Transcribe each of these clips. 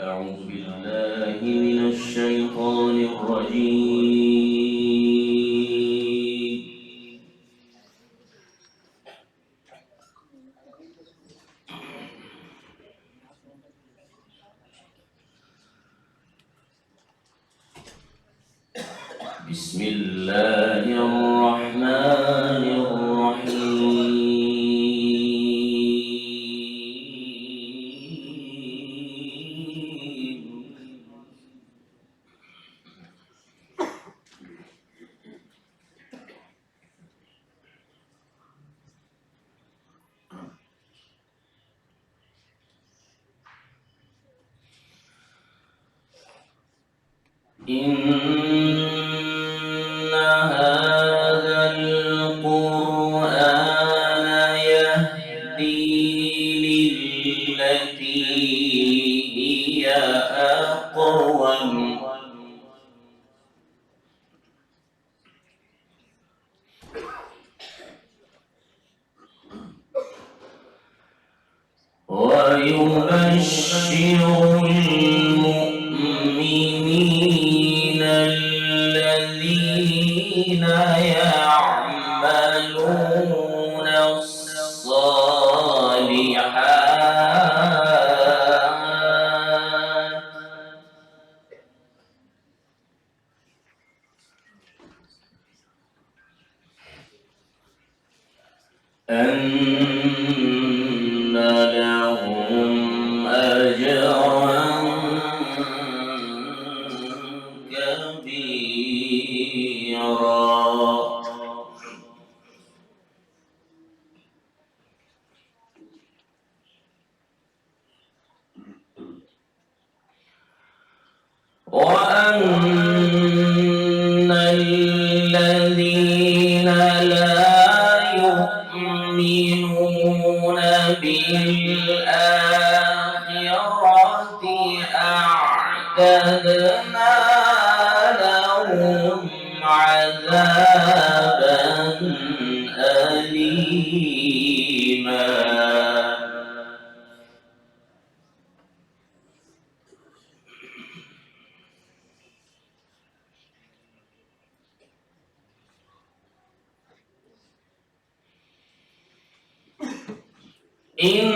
أعوذ بالله من الشيطان الرجيم. بسم الله الرحمن الرحيم. إن هذا القرآن يهدي للتي هي أقوم ويبشر المؤمنين الذين يعملون الصالحات أن لهم أجرا كبيرا. وأن الذين لا يؤمنون بالآخرة أعتدنا لهم عذابا أليما. إن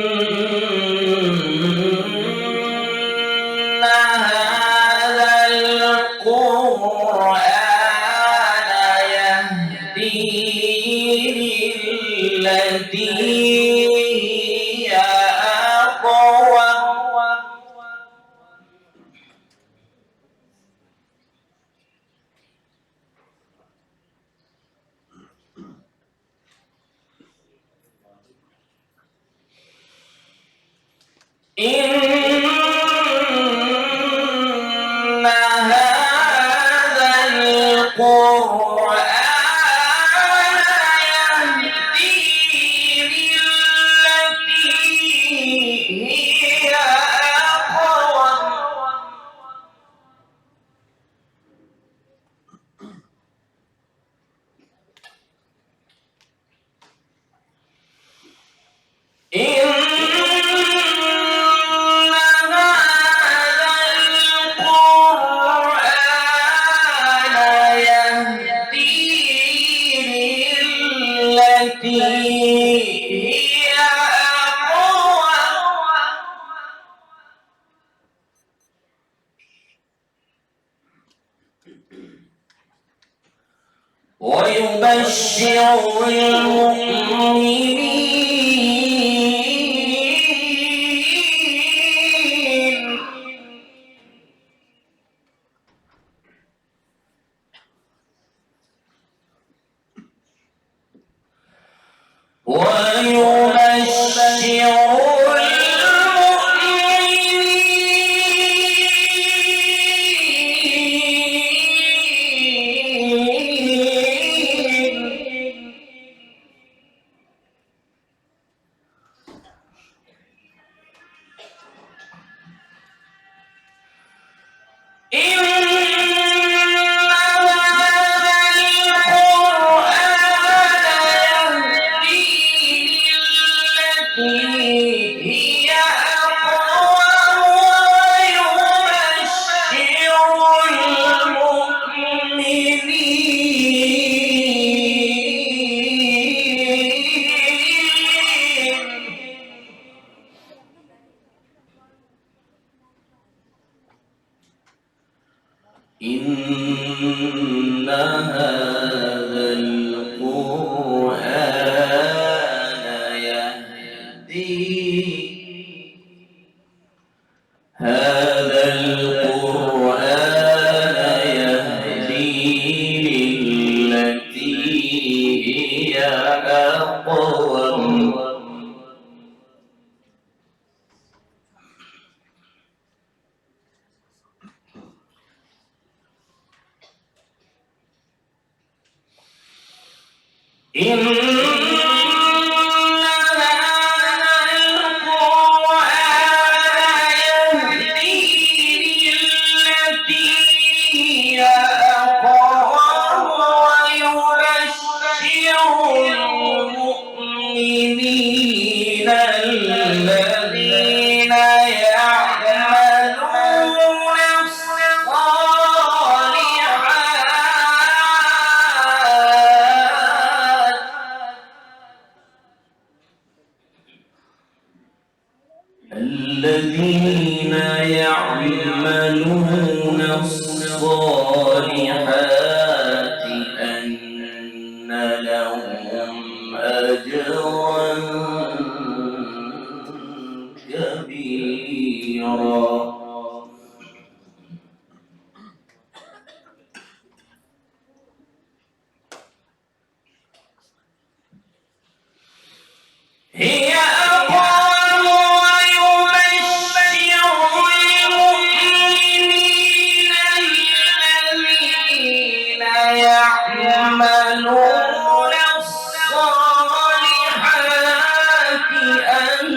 هذا القرآن يهدي للتي هي أقوم إن هذا القرآن يهدي للتي هي أقوم هي أقوم ويبشر المؤمنين أقوم. الذين يعملون الصالحات أن لهم أجرا كبيرا. هي أقوم ويبشر المؤمنين الذين يعملون الصالحات أن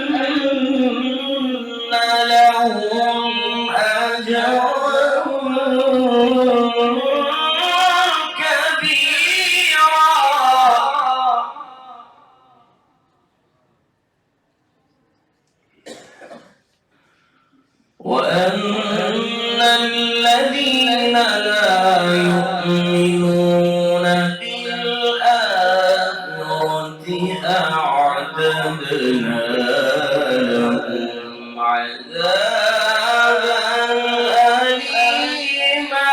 لهم أجرا كبيرا. وأن الذين لا يؤمنون بالآخرة أعتدنا لهم عذابا أليما.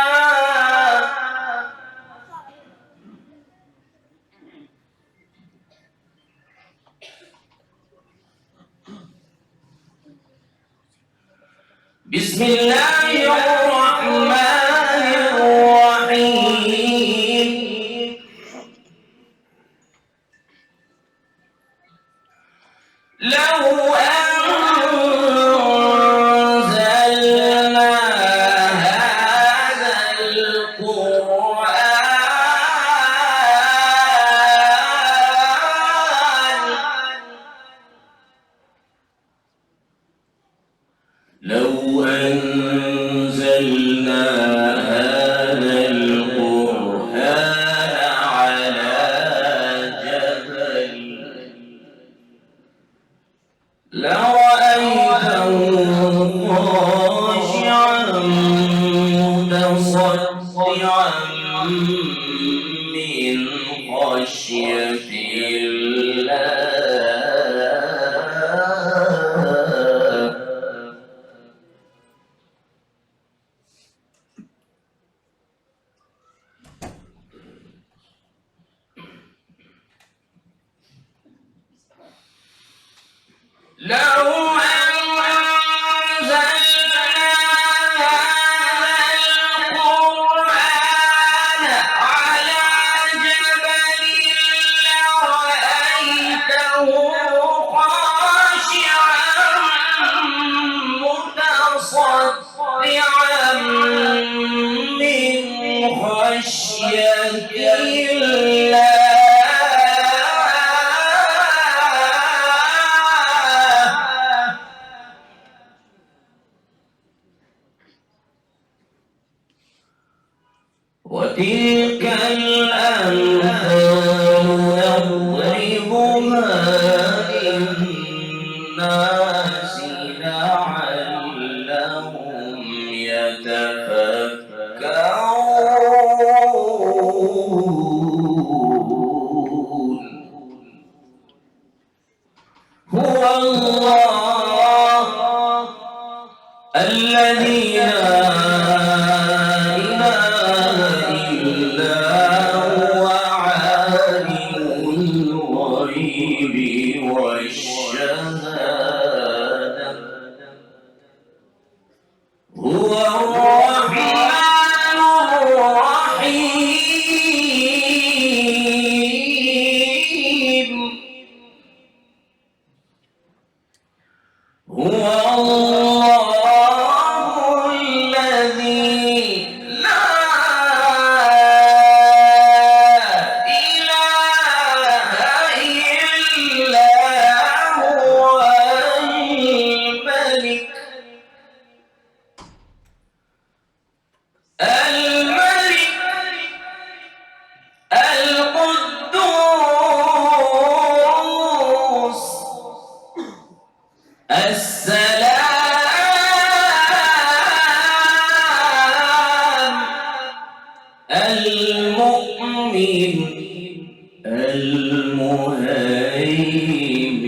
بسم الله الرحمن الرحيم. لو أنزلنا هذا القرآن لو أنزلنا هذا القرآن على جبل لرأيته خاشعا متصدعا من خشية الله. لو أنزلنا هذا القرآن على جبل لرأيته خاشعا متصدعا من خشية الله. وتلك الأمثال نضربها للناس لعلهم يتفكرون. هو الله الذي لا إله إلا هو عالم الغيب والشهادة. هو الرحمن الرحيم. المهيمن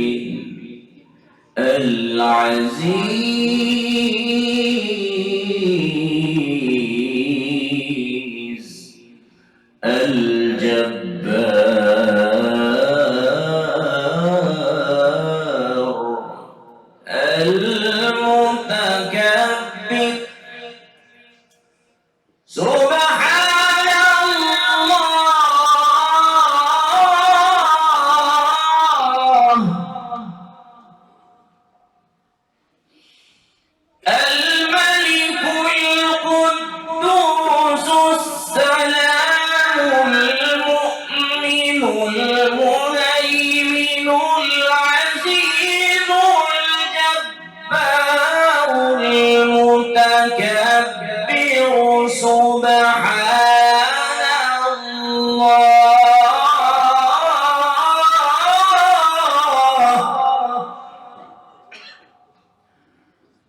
العزيز الجبار المتكبر سبحان الله الملك القدوس السلام المؤمن المهيمن العزيز الجبار المتكبر سبحان الله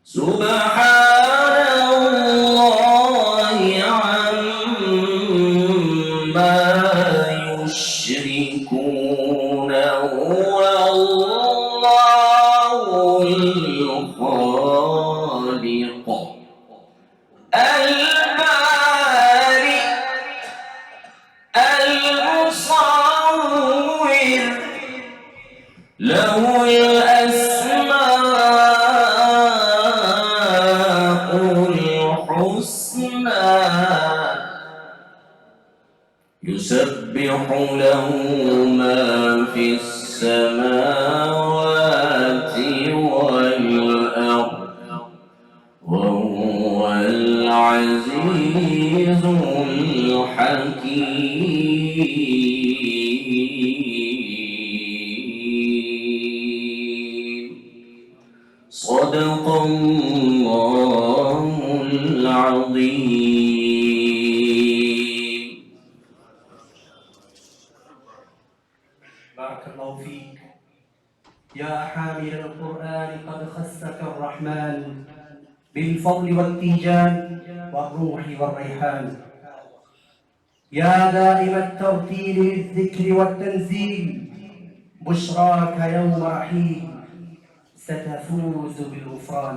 سبحان الله عما يشركون هو الله الخالق البارئ المصور له الأسماء الحسنى يسبح له ما في السماوات والأرض وهو العزيز الحكيم صدق الله العظيم. بارك الله فيك يا حامل القرآن، قد خصك الرحمن بالفضل والتيجان والروح والريحان. يا دائم الترتيل للذكر والتنزيل، بشراك يوم رحيل ستفوز بالغفران.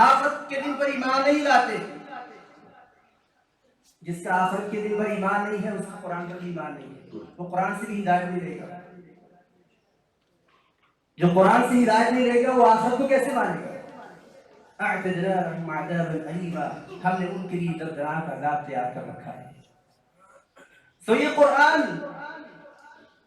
آخرت کے دن پر ایمان نہیں لاتے. جس کا آخرت کے دن پر ایمان نہیں ہے اس کا قرآن پر بھی ایمان نہیں ہے. وہ قرآن سے بھی ہدایت نہیں رہے گا. جو قرآن سے ہدایت نہیں رہے گا وہ آخرت کو کیسے مانے گا؟ اعتدنا لهم عذابا الیما، ہم نے ان کے لیے دردناک عذاب تیار کر رکھا ہے. تو یہ قرآن،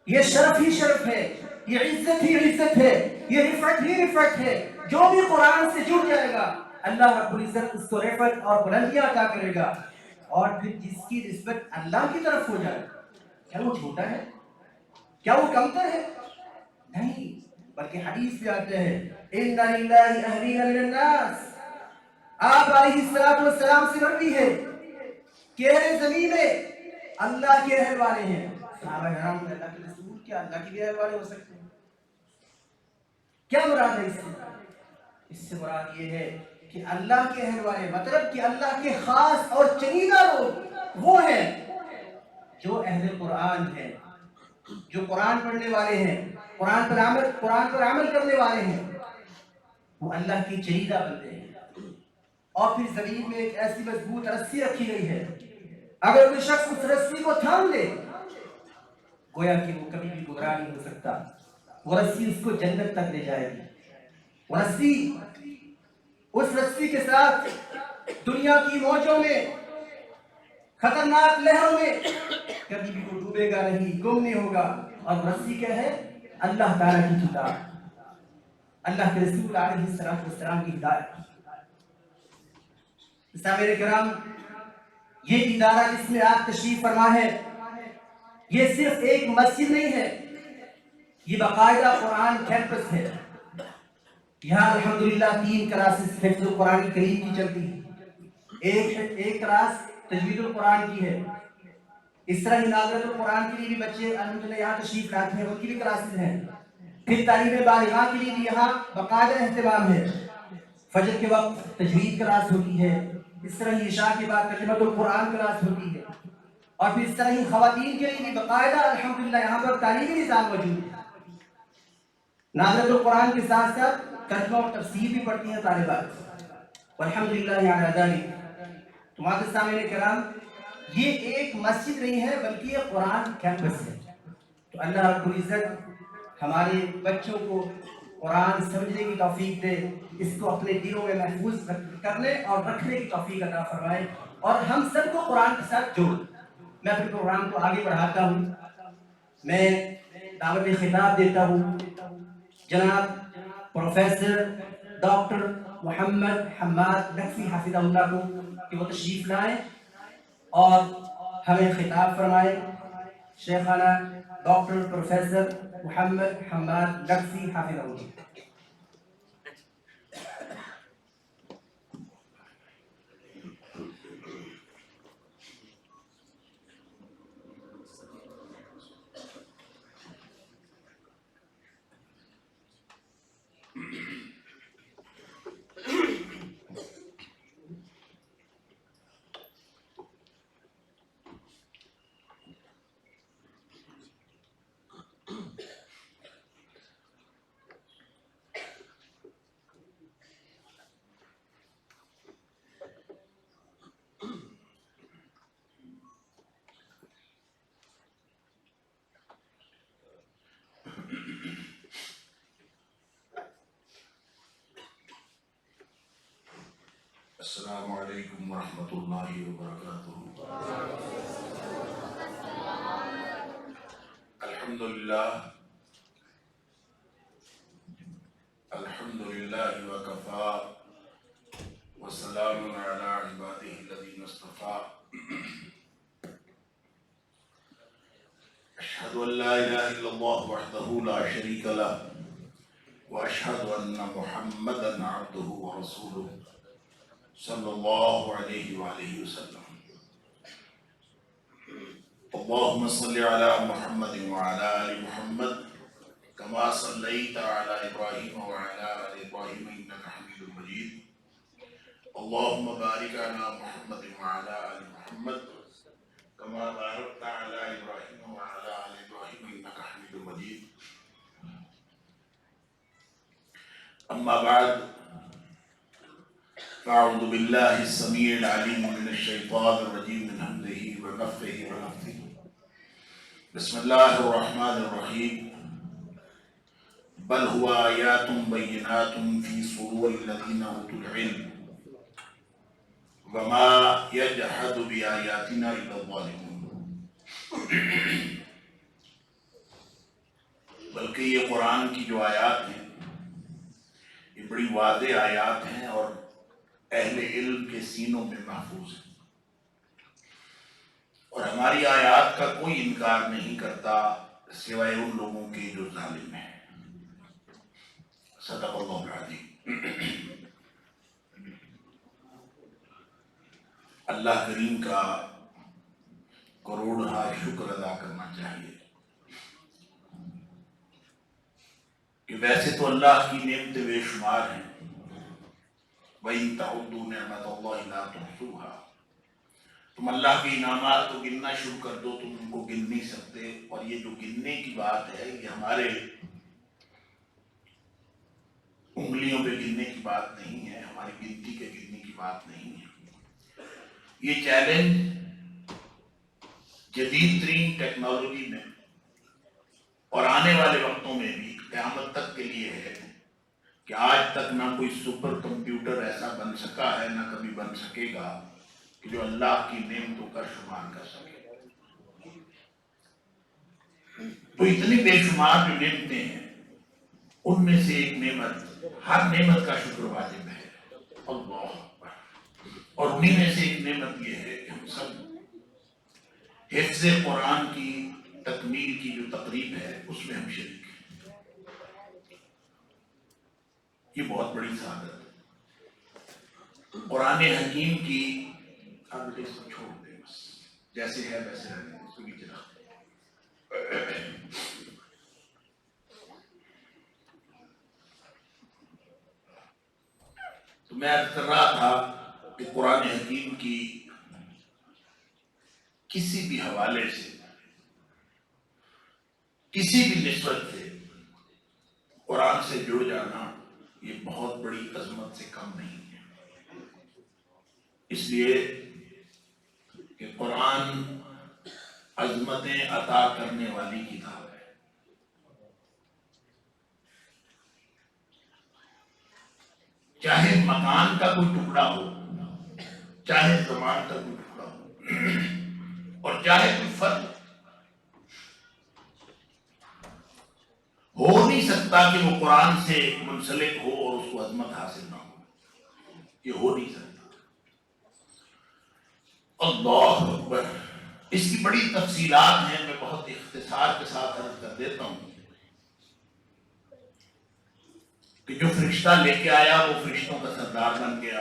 یہ شرف ہی شرف ہے، یہ عزت ہی عزت ہے، یہ رفعت ہی رفعت ہے. جو بھی قرآن سے جڑ جائے گا اللہ رب العزت اس کو رفعت اور بلندیاں عطا کرے گا. اور پھر جس کی نسبت اللہ کی طرف ہو جائے، کیا وہ چھوٹا ہے؟ کیا وہ کمتر ہے؟ نہیں، بلکہ حدیث بھی آتے ہیں ان للہ اہلین من الناس. آپ علیہ السلام سے مروی ہے کہ اہل زمین میں اللہ کے اہل والے ہیں. صحابہ کرام نے اللہ کے رسول کیا اللہ کے بھی اہل والے ہو سکتے ہیں؟ کیا مراد ہے اس سے؟ اس سے مراد یہ ہے کہ اللہ کے اہل والے مطلب کہ اللہ کے خاص اور چنیدہ لوگ وہ ہیں جو اہل قرآن ہیں، جو قرآن پڑھنے والے ہیں، قرآن پر عمل کرنے والے ہیں. وہ اللہ کی چنیدہ بندے ہیں. اور پھر زمین میں ایک ایسی مضبوط رسی رکھی گئی ہے، اگر کوئی شخص اس رسی کو تھام لے گویا کہ وہ کبھی بھی گمراہ نہیں ہو سکتا. وہ رسی اس کو جنت تک لے جائے گی. وہ رسی، اس رسی کے ساتھ دنیا کی موجوں میں، خطرناک لہروں میں کبھی بھی وہ ڈوبے گا نہیں، گم نہیں ہوگا. اور رسی کیا ہے؟ اللہ تعالیٰ کی کتاب، اللہ کے رسول علیہ السلام کی ہدایت. سامعین کرام، یہ ادارہ جس میں آپ تشریف فرما ہے یہ صرف ایک مسجد نہیں ہے، یہ باقاعدہ قرآن کیمپس ہے. یہاں الحمدللہ 3 کلاسز حفظ القرآن کریم کی چلتی ہے. ایک کلاس تجوید القرآن کی ہے. اس طرح ہی ناظرۃ القرآن کے لیے بھی بچے الحمدللہ یہاں تشریف لاتے ہیں، ان کی بھی کلاسز ہیں. پھر تعلیم بالغاہ کے لیے بھی یہاں باقاعدہ اہتمام ہے. فجر کے وقت تجوید کلاس ہوتی ہے. اس طرح ہی عشاء کے بعد ترجمۃ القرآن کلاس ہوتی ہے. اور پھر اس طرح ہی خواتین کے لیے بھی باقاعدہ الحمدللہ یہاں پر تعلیمی نظام موجود ہے. ناظرۃ القرآن کے ساتھ ساتھ ترجمہ اور تفسیر بھی پڑھتی ہیں طالبات. والحمدللہ علی ذلک. تمہارے سامنے کرام، یہ ایک مسجد نہیں ہے بلکہ یہ قرآن کیمپس ہے. تو اللہ رب العزت ہمارے بچوں کو قرآن سمجھنے کی توفیق دے، اس کو اپنے دلوں میں محفوظ کرنے اور رکھنے کی توفیق عطا فرمائے، اور ہم سب کو قرآن کے ساتھ جوڑ. میں اپنے پروگرام کو آگے بڑھاتا ہوں. میں دعوت خطاب دیتا ہوں جناب پروفیسر ڈاکٹر محمد حماد نقوی حافظہ اللہ کو کہ وہ تشریف لائیں اور ہمیں خطاب فرمائیں. شیخانہ ڈاکٹر پروفیسر محمد حماد نقوی حافظہ اللہ. السلام علیکم ورحمۃ اللہ وبرکاتہ. الحمدللہ الحمدللہ وکفا وسلام علی عبادہ الذین اصطفیٰ. اشہد ان لا الہ الا اللہ وحدہ لا شریک لہ واشہد ان محمدا عبدہ ورسولہ صلی اللہ علیہ وآلہ وسلم. اللہم صلی علی محمد وعلی آل محمد کما صلیت علی ابراہیم وعلی آل ابراہیم انک حمید مجید. اللہم بارک علی محمد وعلی آل محمد کما بارکت علی ابراہیم وعلی آل ابراہیم انک حمید مجید. اما بعد، أعوذ بالله السميع العليم من الشيطان الرجيم من همزه ونفخه ونفثه. بسم الله الرحمن الرحيم. بل هو آيات بينات في صدور الذين أوتوا العلم وما يجحد بآياتنا إلا الظالمون. بلکہ یہ قرآن کی جو آیات ہیں یہ بڑی واضح آیات ہیں اور اہل علم کے سینوں میں محفوظ ہیں، اور ہماری آیات کا کوئی انکار نہیں کرتا سوائے ان لوگوں کے جو ظالم ہیں۔ صدق اللہ العظیم۔ اللہ کریم کا کروڑہا شکر ادا کرنا چاہیے کہ ویسے تو اللہ کی نعمتیں بے شمار ہیں، وَإِن تَعُدُّوا نِعْمَتَ اللَّهِ لَا تُحْصُوهَا، تم اللہ کے انعامات کو گننا شروع کر دو تم ان کو گن نہیں سکتے۔ اور یہ جو گننے کی بات ہے یہ ہمارے انگلیوں پہ گننے کی بات نہیں ہے، ہماری گنتی کے گننے کی بات نہیں ہے۔ یہ چیلنج جدید ترین ٹیکنالوجی میں اور آنے والے وقتوں میں بھی قیامت تک کے لیے ہے کہ آج تک نہ کوئی سپر کمپیوٹر ایسا بن سکا ہے نہ کبھی بن سکے گا کہ جو اللہ کی نعمتوں کا شمار کر سکے۔ تو اتنی بے شمار جو نعمتیں ہیں ان میں سے ایک نعمت، ہر نعمت کا شکر واجب ہے، اللہ اکبر، اور انہی میں سے ایک نعمت یہ ہے کہ ہم سب حفظ قرآن کی تکمیل کی جو تقریب ہے اس میں ہم شریک ہیں۔ یہ بہت بڑی سعادت ہے۔ قرآن حکیم کی اب اس کو چھوڑ دیں، بس جیسے ہے ویسے رہنے دیں، اس کو نیچے رکھ دیں۔ تو میں عرض کر رہا تھا کہ قرآن حکیم کی کسی بھی حوالے سے، کسی بھی نسبت سے قرآن سے جڑ جانا یہ بہت بڑی عظمت سے کم نہیں ہے، اس لیے کہ قرآن عظمتیں عطا کرنے والی کتاب ہے۔ چاہے مکان کا کوئی ٹکڑا ہو، چاہے زمان کا کوئی ٹکڑا ہو، اور چاہے کوئی فرد ہو نہیں سکتا کہ وہ قرآن سے منسلک ہو اور اس کو عظمت حاصل نہ ہو، یہ ہو نہیں سکتا۔ اللہ اکبر۔ اس کی بڑی تفصیلات ہیں، میں بہت اختصار کے ساتھ عرض کر دیتا ہوں کہ جو فرشتہ لے کے آیا وہ فرشتوں کا سردار بن گیا،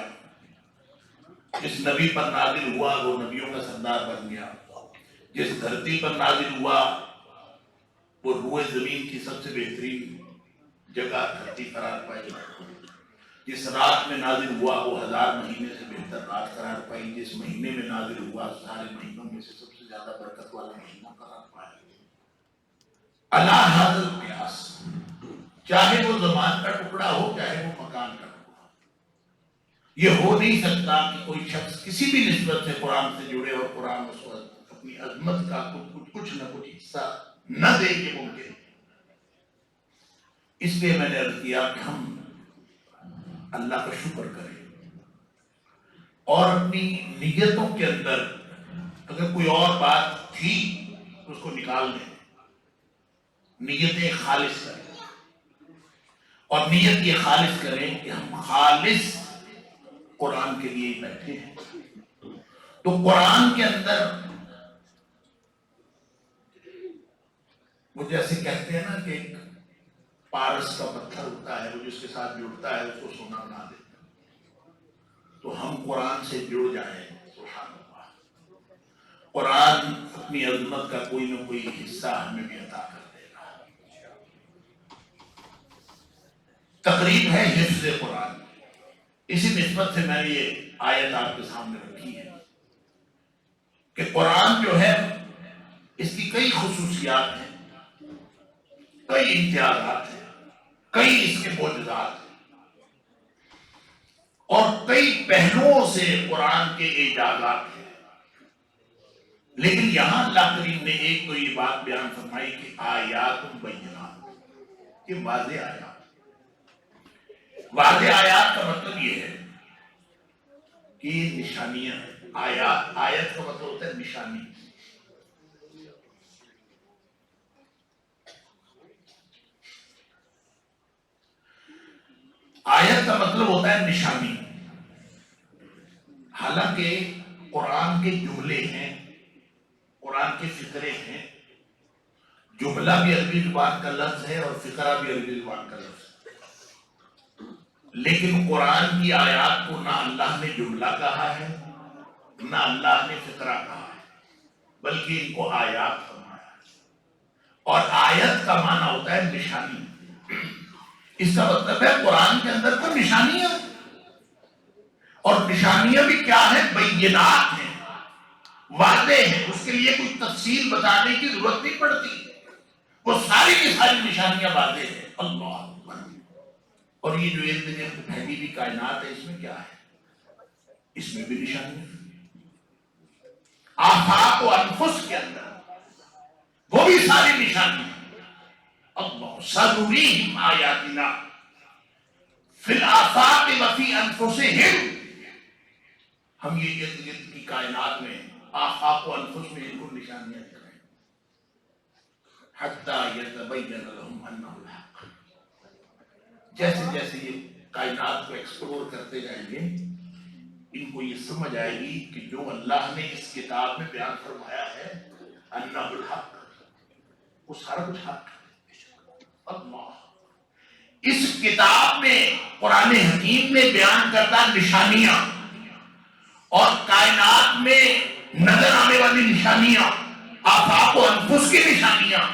جس نبی پر نازل ہوا وہ نبیوں کا سردار بن گیا، جس دھرتی پر نازل ہوا وہ روئے زمین کی سب سے بہترین جگہ دھرتی قرار پائی، جس رات میں نازل ہوا وہ 1000 مہینے سے بہتر رات قرار پائی، جس مہینے میں نازل ہوا سارے مہینوں میں سے سب سے زیادہ برکت والا مہینہ قرار پایا۔ اللہ حاضر قیاس، چاہے وہ زمان کا ٹکڑا ہو چاہے وہ مکان کا ٹکڑا ہو، یہ ہو نہیں سکتا کہ کوئی شخص کسی بھی نسبت سے قرآن سے جڑے اور قرآن اس کو اپنی عظمت کا کچھ نہ کچھ حصہ نہ دے، یہ ممکن۔ اس لیے میں نے عرض کیا کہ ہم اللہ کا شکر کریں اور اپنی نیتوں کے اندر اگر کوئی اور بات تھی تو اس کو نکال دیں، نیتیں خالص کریں، اور نیت یہ خالص کریں کہ ہم خالص قرآن کے لیے بیٹھے ہیں۔ تو قرآن کے اندر وہ جیسے کہتے ہیں نا کہ ایک پارس کا پتھر ہوتا ہے، وہ جس کے ساتھ جڑتا ہے اس کو سونا بنا دیتا ہے، تو ہم قرآن سے جڑ جائیں، سبحان اللہ، قرآن اپنی عظمت کا کوئی نہ کوئی حصہ ہمیں بھی عطا کر دے گا۔ تقریب ہے حفظ قرآن، اسی نسبت سے میں نے یہ آیت آپ کے سامنے رکھی ہے کہ قرآن جو ہے اس کی کئی خصوصیات ہیں، کئی امتیازات ہیں، کئی اس کے معجزات ہیں، اور کئی پہلوؤں سے قرآن کے اعجازات ہیں، لیکن یہاں اللہ کریم نے ایک تو یہ بات بیان فرمائی کہ آیات بینات، کہ واضح آیات۔ واضح آیات کا مطلب یہ ہے کہ یہ نشانیاں ہیں۔ آیت کا مطلب ہوتا ہے نشانی۔ آیت کا مطلب ہوتا ہے نشانی۔ حالانکہ قرآن کے جملے ہیں، قرآن کے فقرے ہیں، جملہ بھی عربی زبان کا لفظ ہے اور فقرہ بھی عربی زبان کا لفظ ہے، لیکن قرآن کی آیات کو نہ اللہ نے جملہ کہا ہے نہ اللہ نے فقرہ کہا ہے، بلکہ ان کو آیات فرمایا ہے۔ اور آیت کا معنی ہوتا ہے نشانی۔ اس کا مطلب ہے قرآن کے اندر کوئی نشانیاں، اور نشانیاں بھی کیا ہیں؟ بینات ہیں، واضح ہیں، اس کے لیے کوئی تفصیل بتانے کی ضرورت نہیں پڑتی، وہ ساری کی ساری نشانیاں واضح ہیں۔ اللہ اکبر۔ اور یہ جو ارد گرد پھیلی ہوئی کائنات ہے، اس میں کیا ہے؟ اس میں بھی نشانی ہے۔ آفاق و انفس کے اندر وہ بھی ساری نشانی ہیں۔ اللہ سنریہم آیاتنا فی الآفاق وفی انفسہم، ہم یہ ارد گرد کی کائنات میں آفاق و انفس میں ان کو نشانیاں دکھائیں، حتی یتبین لہم انہ الحق۔ جیسے جیسے یہ کائنات کو ایکسپلور کرتے جائیں گے، ان کو یہ سمجھ آئے گی کہ جو اللہ نے اس کتاب میں بیان فرمایا ہے انہ الحق، وہ سارا کچھ حق ہے۔ اللہ، اس کتاب میں قرآن حکیم میں بیان کردہ نشانیاں اور کائنات میں نظر آنے والی نشانیاں، آفاق و انفس کی نشانیاں،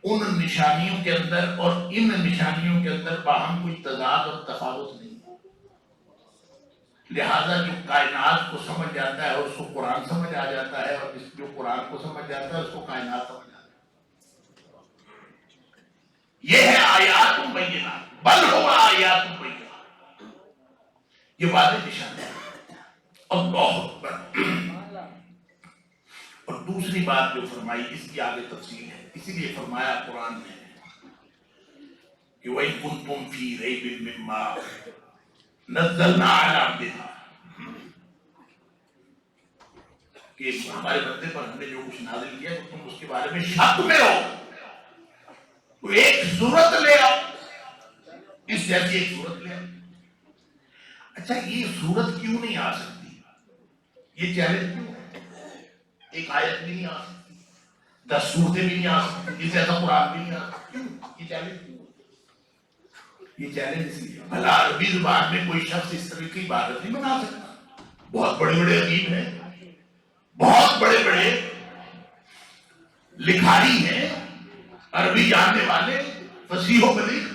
ان نشانیوں کے اندر اور ان نشانیوں کے اندر باہم کوئی تضاد اور تفاوت نہیں۔ لہذا جو کائنات کو سمجھ جاتا ہے اس کو قرآن سمجھ آ جاتا ہے، اور جو قرآن کو سمجھ جاتا ہے اس کو کائنات سمجھ آتا ہے۔ یہ ہے آیات بینات، بل ہوا آیات بینات، یہ واضح نشان ہے۔ اللہ اکبر۔ اور دوسری بات جو فرمائی، اس کی آگے تفصیل ہے، اسی لیے فرمایا قرآن نے کہ وَإِن كُنتُمْ فِي رَيْبٍ مِّمَّا نَزَّلْنَا عَلَىٰ عَبْدِنَا، کہ ہمارے بندے پر ہم نے جو کچھ نازل کیا تو تم اس کے بارے میں شک میں ہو، تو ایک صورت لے آؤ، اس جیسی ایک صورت لے آؤ۔ اچھا، یہ صورت کیوں نہیں آ سکتی؟ یہ چیلنج کیوں ہے؟ ایک آیت بھی نہیں آ سکتی، 10 صورتیں بھی نہیں آ سکتی، اس جیسا قرآن بھی نہیں آ سکتا، کیوں؟ یہ چیلنج کیوں؟ یہ چیلنج اس لیے، بھلا عربی زبان میں کوئی شخص اس طرح کی عبادت نہیں بنا سکتا؟ بہت بڑے بڑے ادیب ہیں، بہت بڑے بڑے لکھاری ہیں، عربی جاننے والے، فصیح و بلیغ،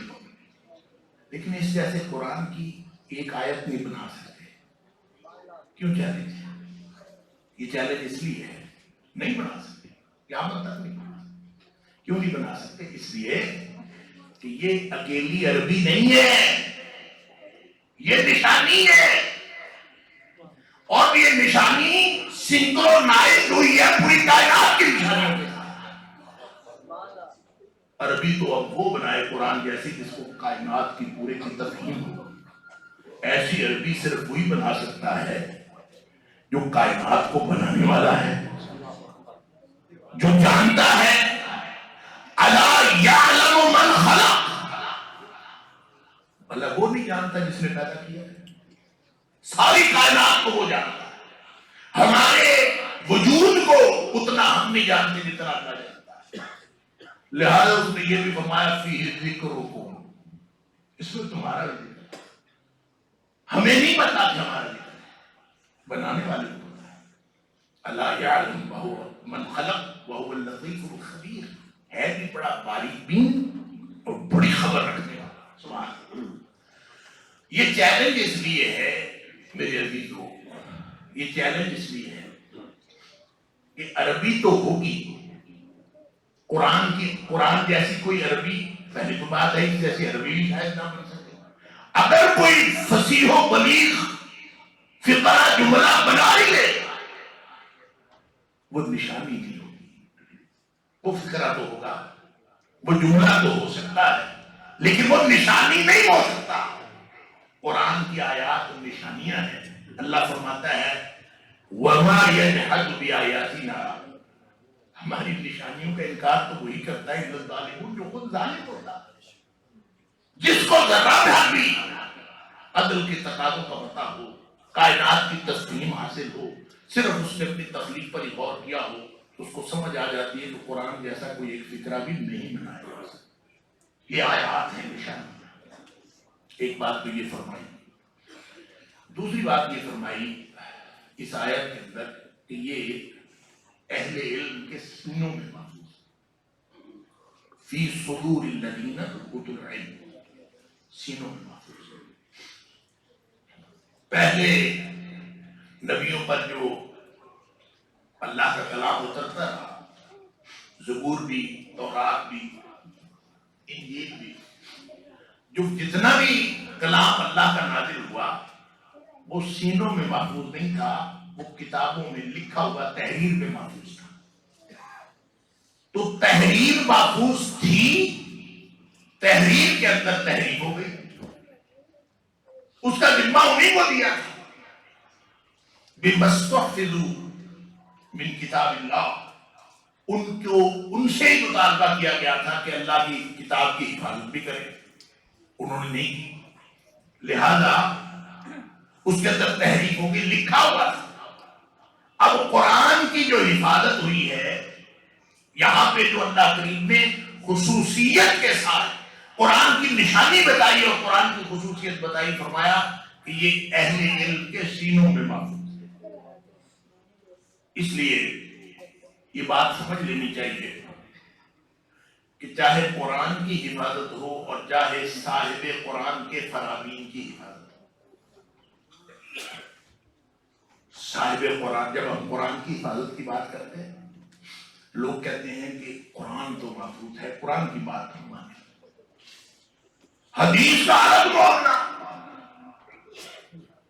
لیکن اس جیسے قرآن کی ایک آیت نہیں بنا سکتے۔ کیوں چیلنج ہے؟ یہ چیلنج اس لیے ہے، نہیں بنا سکتے، قیامت تک نہیں بنا سکتے۔ کیوں نہیں بنا سکتے؟ اس لیے کہ یہ اکیلی عربی نہیں ہے، یہ نشانی ہے، اور یہ نشانی سنکرونائز ہوئی ہے پوری کائنات کی نشانیوں کے ساتھ۔ عربی تو اب وہ بنائے قرآن جیسی جس کو کائنات کی پورے کی تفہیم ہو، ایسی عربی صرف وہی بنا سکتا ہے جو کائنات کو بنانے والا ہے، جو جانتا ہے الا یعلم من خلق، اللہ وہ نہیں جانتا جس نے پیدا کیا ہے، ساری کائنات کو وہ جانتا ہے، ہمارے وجود کو اتنا ہم نہیں جانتے جتنا اللہ جانتا ہے۔ لہذا اس نے یہ بھی فرمایا فیہ ذکرکم، اس میں تمہارا ذکر ہے، ہمیں نہیں پتا کہ ہمارا ذکر ہے، بنانے والے کو پتا ہے۔ الا یعلم من خلق وهو اللطیف الخبیر، ہے بھی بڑا باریک بین اور بڑی خبر رکھنے والا، سبحان اللہ۔ یہ چیلنج اس لیے ہے میرے عزیزو، یہ چیلنج اس لیے ہے کہ عربی تو ہوگی، قرآن جیسی کوئی عربی، پہلی تو بات ہے جیسی عربی بھی شاید نہ بن سکے، اگر کوئی فصیح و بلیغ فقرہ جملہ بنا ہی لے وہ نشانی نہیں ہوگی. وہ فقرہ تو ہوگا، وہ جملہ تو ہو سکتا ہے، لیکن وہ نشانی نہیں ہو سکتا. قرآن کی آیات نشانیاں ہیں. اللہ فرماتا ہے وَمَا يَجْحَدُ بِآيَاتِنَا، ہماری نشانیوں کا انکار تو وہی کرتا ہے اِلَّا الظَّالِمُونَ، جو خود ظالم ہوتا ہے. جس کو ذرا بھی عدل کے تقاضوں کا پتہ ہو، کائنات کی تسلیم حاصل ہو، صرف اس نے اپنی تخلیق پر ہی غور کیا ہو، اس کو سمجھ آ جاتی ہے کہ قرآن جیسا کوئی ایک فکرہ بھی نہیں بنایا جا سکتا. یہ آیات ہیں نشانیاں. ایک بات تو یہ فرمائی. دوسری بات یہ فرمائی اس آیت کے اندر کہ یہ اہل علم کے سینوں میں محفوظ ہے. فی صدور الذین اوتوا العلم، سینوں میں محفوظ ہے. پہلے نبیوں پر جو اللہ کا کلام اترتا رہا، زبور بھی، تورات بھی، انجیل بھی، جو جتنا بھی کلام اللہ کا نازل ہوا وہ سینوں میں محفوظ نہیں تھا، وہ کتابوں میں لکھا ہوا تحریر میں محفوظ تھا. تو تحریر محفوظ تھی، تحریر کے اندر تحریف ہو گئی. اس کا ذمہ انہیں کو دیا تھا. بِمَسْتُحْفِظُوا مِنْ کتاب اللہ، ان سے ہی مطالبہ کیا گیا تھا کہ اللہ کی کتاب کی حفاظت بھی کرے. انہوں نے نہیں کی، لہذا اس کے اندر تحریف ہوگی، لکھا ہوا تھا. اب قرآن کی جو حفاظت ہوئی ہے، یہاں پہ جو اللہ کریم نے خصوصیت کے ساتھ قرآن کی نشانی بتائی اور قرآن کی خصوصیت بتائی، فرمایا کہ یہ اہل علم کے سینوں میں محفوظ ہے. اس لیے یہ بات سمجھ لینی چاہیے کہ چاہے قرآن کی حفاظت ہو اور چاہے صاحب قرآن کے فرامین کی حفاظت ہو. صاحب قرآن، جب ہم قرآن کی حفاظت کی بات کرتے ہیں لوگ کہتے ہیں کہ قرآن تو محفوظ ہے، قرآن کی بات ہم مانیں، حدیث کا الگ معاملہ.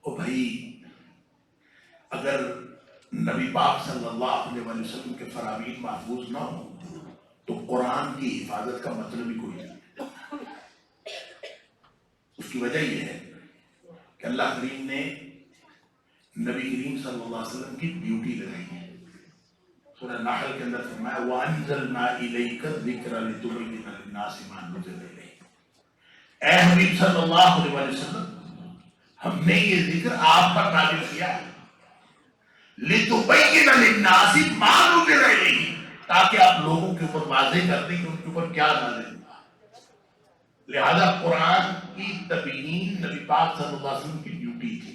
او بھائی، اگر نبی پاک صلی اللہ علیہ وسلم کے فرامین محفوظ نہ ہو تو قرآن کی حفاظت کا مطلب ہی کوئی نہیں. اس کی وجہ یہ ہے کہ اللہ کریم نے نبی کریم صلی اللہ علیہ وسلم کی ڈیوٹی لگائی ہے. سورہ نحل کے اندر فرمایا وَأَنزَلْنَا إِلَيْكَ الذِّكْرَ لِتُبَيِّنَ لِلنَّاسِ مَا نُزِّلَ إِلَيْهِمْ. اے حبیب صلی اللہ علیہ وسلم، ہم نے یہ ذکر آپ پر نازل کیا ہے لِتُبَيِّنَ لِلنَّاسِ مَا نُزِّلَ إِلَيْهِمْ، تاکہ آپ لوگوں کے اوپر واضح کر دیں کہ ان کے اوپر کیا نازل ہوا. لہذا قرآن کی تبیین نبی پاک صلی اللہ علیہ وسلم کی ڈیوٹی تھی.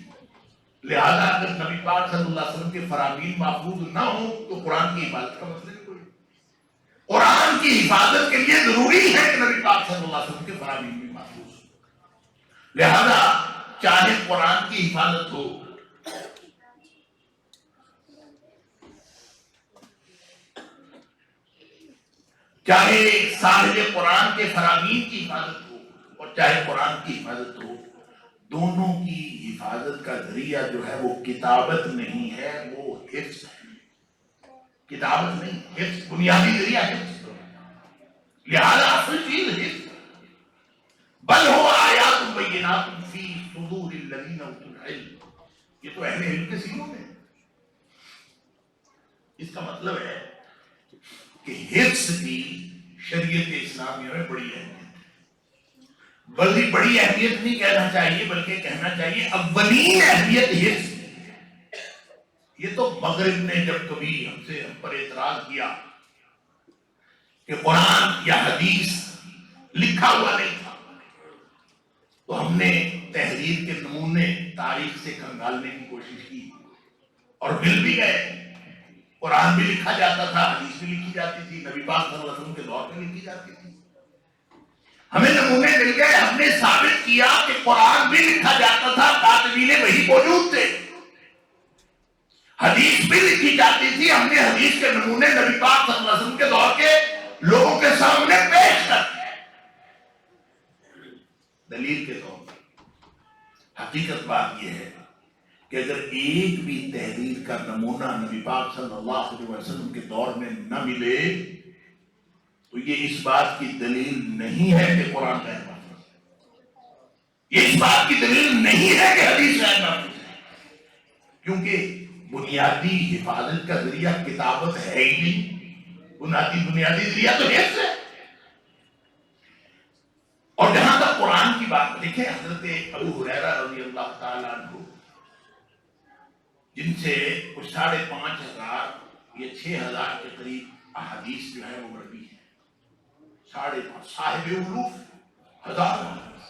لہذا اگر نبی پاک صلی اللہ علیہ وسلم کے فرامین محفوظ نہ ہوں تو قرآن کی حفاظت کا مطلب نہیں کوئی. قرآن کی حفاظت کے لیے ضروری ہے کہ نبی پاک صلی اللہ علیہ وسلم کے فرامین بھی محفوظ ہوں. لہذا چاہے قرآن کی حفاظت ہو، چاہے صاحب قرآن کے فرامین کی حفاظت ہو، اور چاہے قرآن کی حفاظت ہو، دونوں کی حفاظت کا ذریعہ جو ہے وہ کتابت نہیں ہے، وہ حفظ ہے. کتابت نہیں، حفظ بنیادی ذریعہ حفظ. لہذا اصل چیز حفظ. بل ہو آیات بینات فی صدور الذین اوتوا العلم، یہ تو اہل علم کے سینوں میں. اس کا مطلب ہے کہ حفظ کی شریعت اسلامیہ میں بڑی اہمیت ہے. بلکہ بڑی اہمیت نہیں کہنا چاہیے بلکہ کہنا چاہیے اولین اہمیت حفظ. یہ تو مغرب نے جب کبھی ہم پر اعتراض کیا کہ قرآن یا حدیث لکھا ہوا نہیں تھا تو ہم نے تحریر کے نمونے تاریخ سے کھنگالنے کی کوشش کی اور مل بھی گئے. قرآن بھی لکھا جاتا تھا، حدیث بھی لکھی جاتی تھی، نبی پاک صلی اللہ علیہ وسلم کے دور میں لکھی جاتی تھی. ہمیں نمونے مل گئے. ہم نے ثابت کیا کہ قرآن بھی لکھا جاتا تھا، کاتبین وحی موجود تھے، حدیث بھی لکھی جاتی تھی. ہم نے حدیث کے نمونے نبی پاک صلی اللہ علیہ وسلم کے دور کے لوگوں کے سامنے پیش کر دلیل کے طور پر. حقیقت بات یہ ہے کہ اگر ایک بھی تحریر کا نمونہ نبی پاک صلی اللہ علیہ وسلم کے دور میں نہ ملے تو یہ اس بات کی دلیل نہیں ہے کہ قرآن غیر محفوظ ہے، یہ اس بات کی دلیل نہیں ہے کہ حدیث غیر محفوظ ہے، کیونکہ بنیادی حفاظت کا ذریعہ کتابت ہے ہی نہیں، بنیادی ذریعہ تو حفظ ہے۔ اور جہاں تک قرآن کی بات دیکھیں، حضرت ابو ہریرہ رضی اللہ تعالیٰ عنہ جن سے کچھ 5,500 یا 6,000 کے قریب احادیث جو ہے وہ مروی ہے، 5,500 صاحب الوف، ہزار احادیث،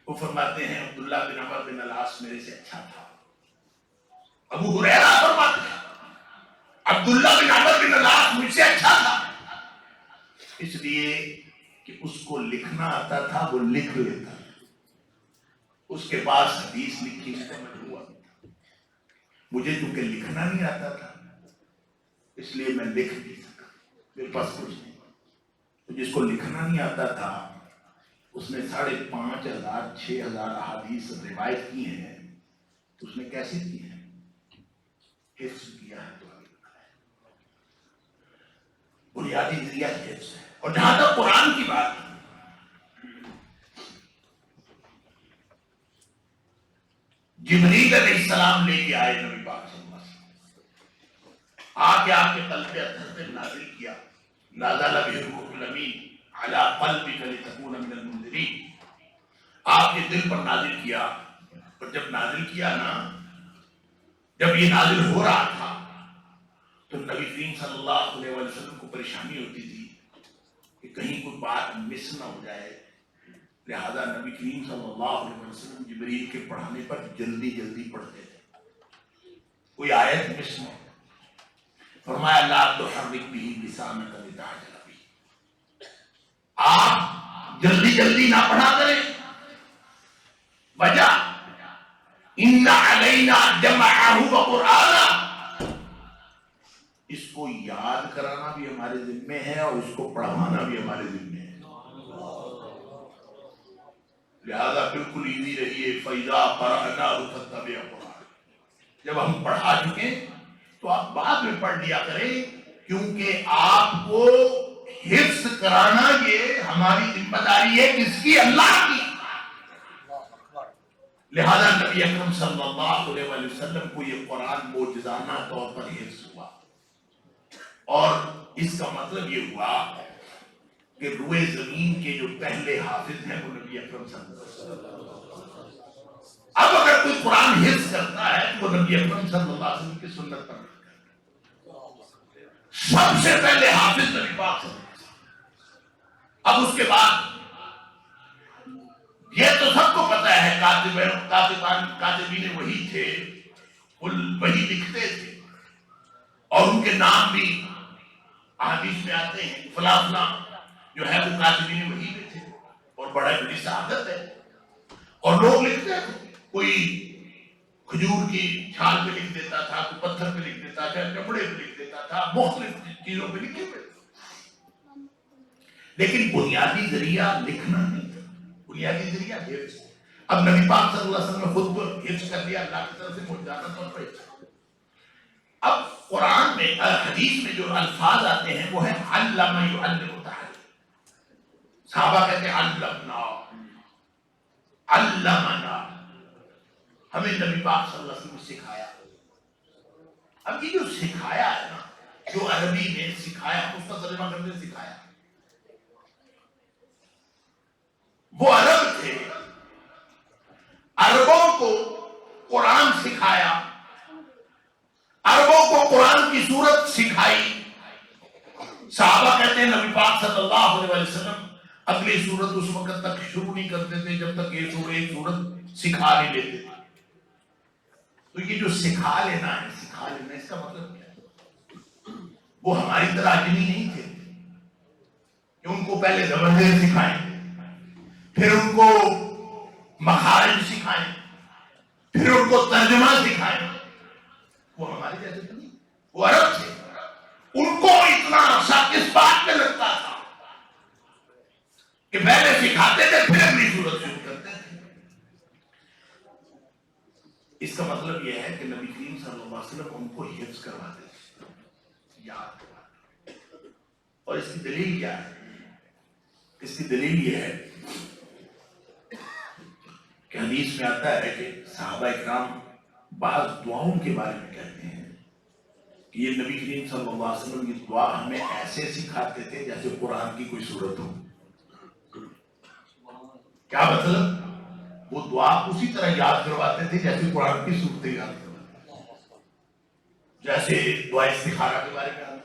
وہ فرماتے ہیں عبداللہ بن عمر بن العاص میرے سے اچھا تھا۔ ابو ہریرہ فرماتے ہیں عبداللہ بن عمر بن العاص مجھ سے اچھا تھا، اس لیے کہ اس کو لکھنا آتا تھا، وہ لکھ لیتا، اس کے پاس حدیث لکھی اس کا مجموعہ تھا، مجھے چونکہ لکھنا نہیں آتا تھا اس لیے میں لکھ نہیں سکا، میرے پاس کچھ نہیں۔ تو جس کو لکھنا نہیں آتا تھا اس نے 5,500 6,000 احادیث روایت کی ہیں، تو اس نے کیسے کی ہے؟ حفظ کیا ہے۔ تو بنیادی ذریعہ حفظ ہے۔ اور جہاں تک قرآن کی بات ہے، جبریل علیہ السلام لے کے آئے نبی پاک صلی اللہ علیہ وسلم، آ کے آپ کے قلب اطہر پہ نازل کیا، نازل بہ الروح الامین علی قلبک لتکون من المنذرین، آپ کے دل پر نازل کیا۔ اور جب نازل کیا نا، جب یہ نازل ہو رہا تھا تو نبی کریم صلی اللہ علیہ وسلم کو پریشانی ہوتی تھی کہ کہیں کوئی بات مس نہ ہو جائے، لہذا نبی کریم صلی اللہ علیہ وسلم جبریل کے پڑھانے پر جلدی جلدی پڑھتے تھے، کوئی آیت مس نہ ہو۔ فرمایا لا تحرک بہ لسانک لتعجل بہ، آپ جلدی جلدی نہ پڑھا کریں، وجہ ان علینا جمعہ وقرآنہ، اس کو یاد کرانا بھی ہمارے ذمے ہے اور اس کو پڑھوانا بھی ہمارے ذمے ہے، لہذا بالکل ایزی رہیے۔ فَإِذَا قَرَأْنَاهُ فَاتَّبِعْ قُرْآنَهُ، جب ہم پڑھا چکے تو آپ بعد میں پڑھ لیا کریں، کیونکہ آپ کو حفظ کرانا یہ ہماری ذمہ داری ہے، کس کی؟ اللہ کی۔ لہذا نبی اکرم صلی اللہ علیہ وسلم کو یہ قرآن معجزانہ طور پر حفظ ہوا، اور اس کا مطلب یہ ہوا کہ روئے زمین کے جو پہلے حافظ ہیں وہ نبی اکرم صلی اللہ علیہ وسلم۔ اب اگر کوئی قرآن حفظ کرتا ہے تو وہ نبی اکرم صلی اللہ علیہ وسلم کی سنت پر کرتا ہے، سب سے پہلے حافظ نبی پاک صلی اللہ علیہ وسلم۔ اب اس کے بعد یہ تو سب کو پتا ہے، کاتبین وحی تھے، وہی لکھتے تھے، اور ان کے نام بھی احادیث میں آتے ہیں، فلاں فلاں جو ہے وہ کاتبین وحی میں تھے، اور بڑا بڑی سعادت ہے۔ اور لوگ لکھتے تھے، کوئی کھجور کی چھال پہ لکھ دیتا تھا، کوئی پتھر پہ لکھ دیتا تھا، کپڑے پہ لکھ دیتا تھا، مختلف چیزوں پہ لکھے ہوئے تھے، لیکن بنیادی ذریعہ لکھنا نہیں تھا، بنیادی ذریعہ حفظ۔ اب نبی پاک صلی اللہ علیہ وسلم نے خود کو حفظ کر لیا، اللہ کی طرف سے معجزانہ طور پر حفظ۔ اب قرآن میں حدیث میں جو الفاظ آتے ہیں وہ ہے علم یعلم تعلیم، صحابہ کہتے ہیں علمنا، علمنا، ہمیں نبی پاک صلی اللہ علیہ وسلم نے سکھایا۔ اب یہ جو سکھایا ہے نا، جو عربی میں سکھایا، اس کا ترجمہ کرتے سکھایا، وہ عرب تھے، عربوں کو قرآن سکھایا، عربوں کو قرآن کی صورت سکھائی۔ صحابہ کہتے ہیں نبی پاک صلی اللہ علیہ وسلم اگلی صورت اس وقت تک شروع نہیں کرتے تھے جب تک یہ صورت سکھا نہیں لیتے تھے۔ تو یہ جو سکھا لینا ہے، سکھا لینا، اس کا مطلب کیا ہے؟ وہ ہماری طرح اجمی نہیں تھے کہ ان کو پہلے زبردست سکھائیں، پھر ان کو مخارج سکھائیں، پھر ان کو ترجمہ سکھائیں۔ وہ ہمارے جیسے تو نہیں، وہ عرب تھے، ان کو اتنا عرصہ کس بات میں لگتا تھا کہ پہلے سکھاتے تھے پھر اپنی صورت شروع کرتے تھے۔ اس کا مطلب یہ ہے کہ نبی کریم صلی اللہ علیہ وسلم ان کو حفظ کرواتے تھے، یاد کرواتے تھے۔ اور اس کی دلیل کیا ہے؟ اس کی دلیل یہ ہے کہ حدیث میں آتا ہے کہ صحابہ اکرام بعض دعاؤں کے بارے میں کہتے ہیں کہ یہ نبی کریم صلی اللہ علیہ وسلم کی دعا ہمیں ایسے سکھاتے تھے جیسے قرآن کی کوئی صورت ہو۔ کیا مطلب؟ وہ دعا اسی طرح یاد کرواتے تھے جیسے قرآن کی صورتیں یاد کرواتے تھے، جیسے دعا استخارہ کے بارے میں آتا ہے،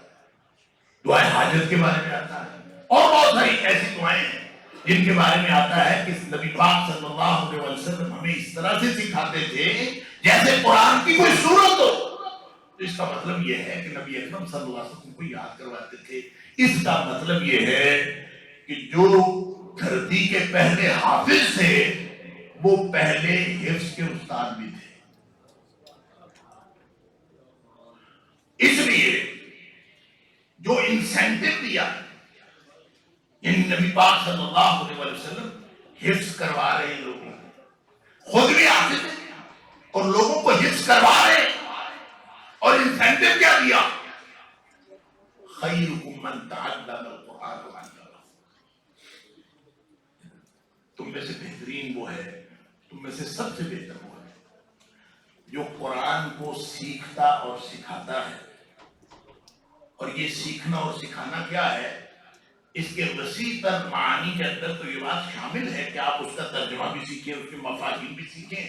دعا حاجت کے بارے میں آتا ہے، اور بہت ساری ایسی دعائیں ہیں جن کے بارے میں آتا ہے کہ نبی پاک صلی اللہ علیہ وسلم ہمیں اس طرح سے سکھاتے تھے جیسے قرآن کی کوئی صورت ہو۔ اس کا مطلب یہ ہے کہ نبی اکرم صلی اللہ علیہ وسلم کو یاد کرواتے تھے۔ اس کا مطلب یہ ہے کہ جو دھرتی کے پہلے حافظ تھے وہ پہلے حفظ کے استاد بھی تھے۔ اس لیے جو انسینٹو دیا یعنی نبی پاک صلی اللہ علیہ وسلم حفظ کروا رہے ہیں لوگوں کو، خود بھی حافظ ہیں اور لوگوں کو حفظ کروا رہے ہیں، اور انسینٹو کیا دیا؟ خیرکم من تعلم القرآن وعلمہ، تم میں سے بہترین وہ ہے، تم میں سے سب سے بہتر وہ ہے جو قرآن کو سیکھتا اور سکھاتا ہے۔ اور یہ سیکھنا اور سکھانا کیا ہے؟ اس کے وسیع تر معانی کے اندر تو یہ بات شامل ہے کہ آپ اس کا ترجمہ بھی سیکھیں، اس کے مفاہیم بھی سیکھیں،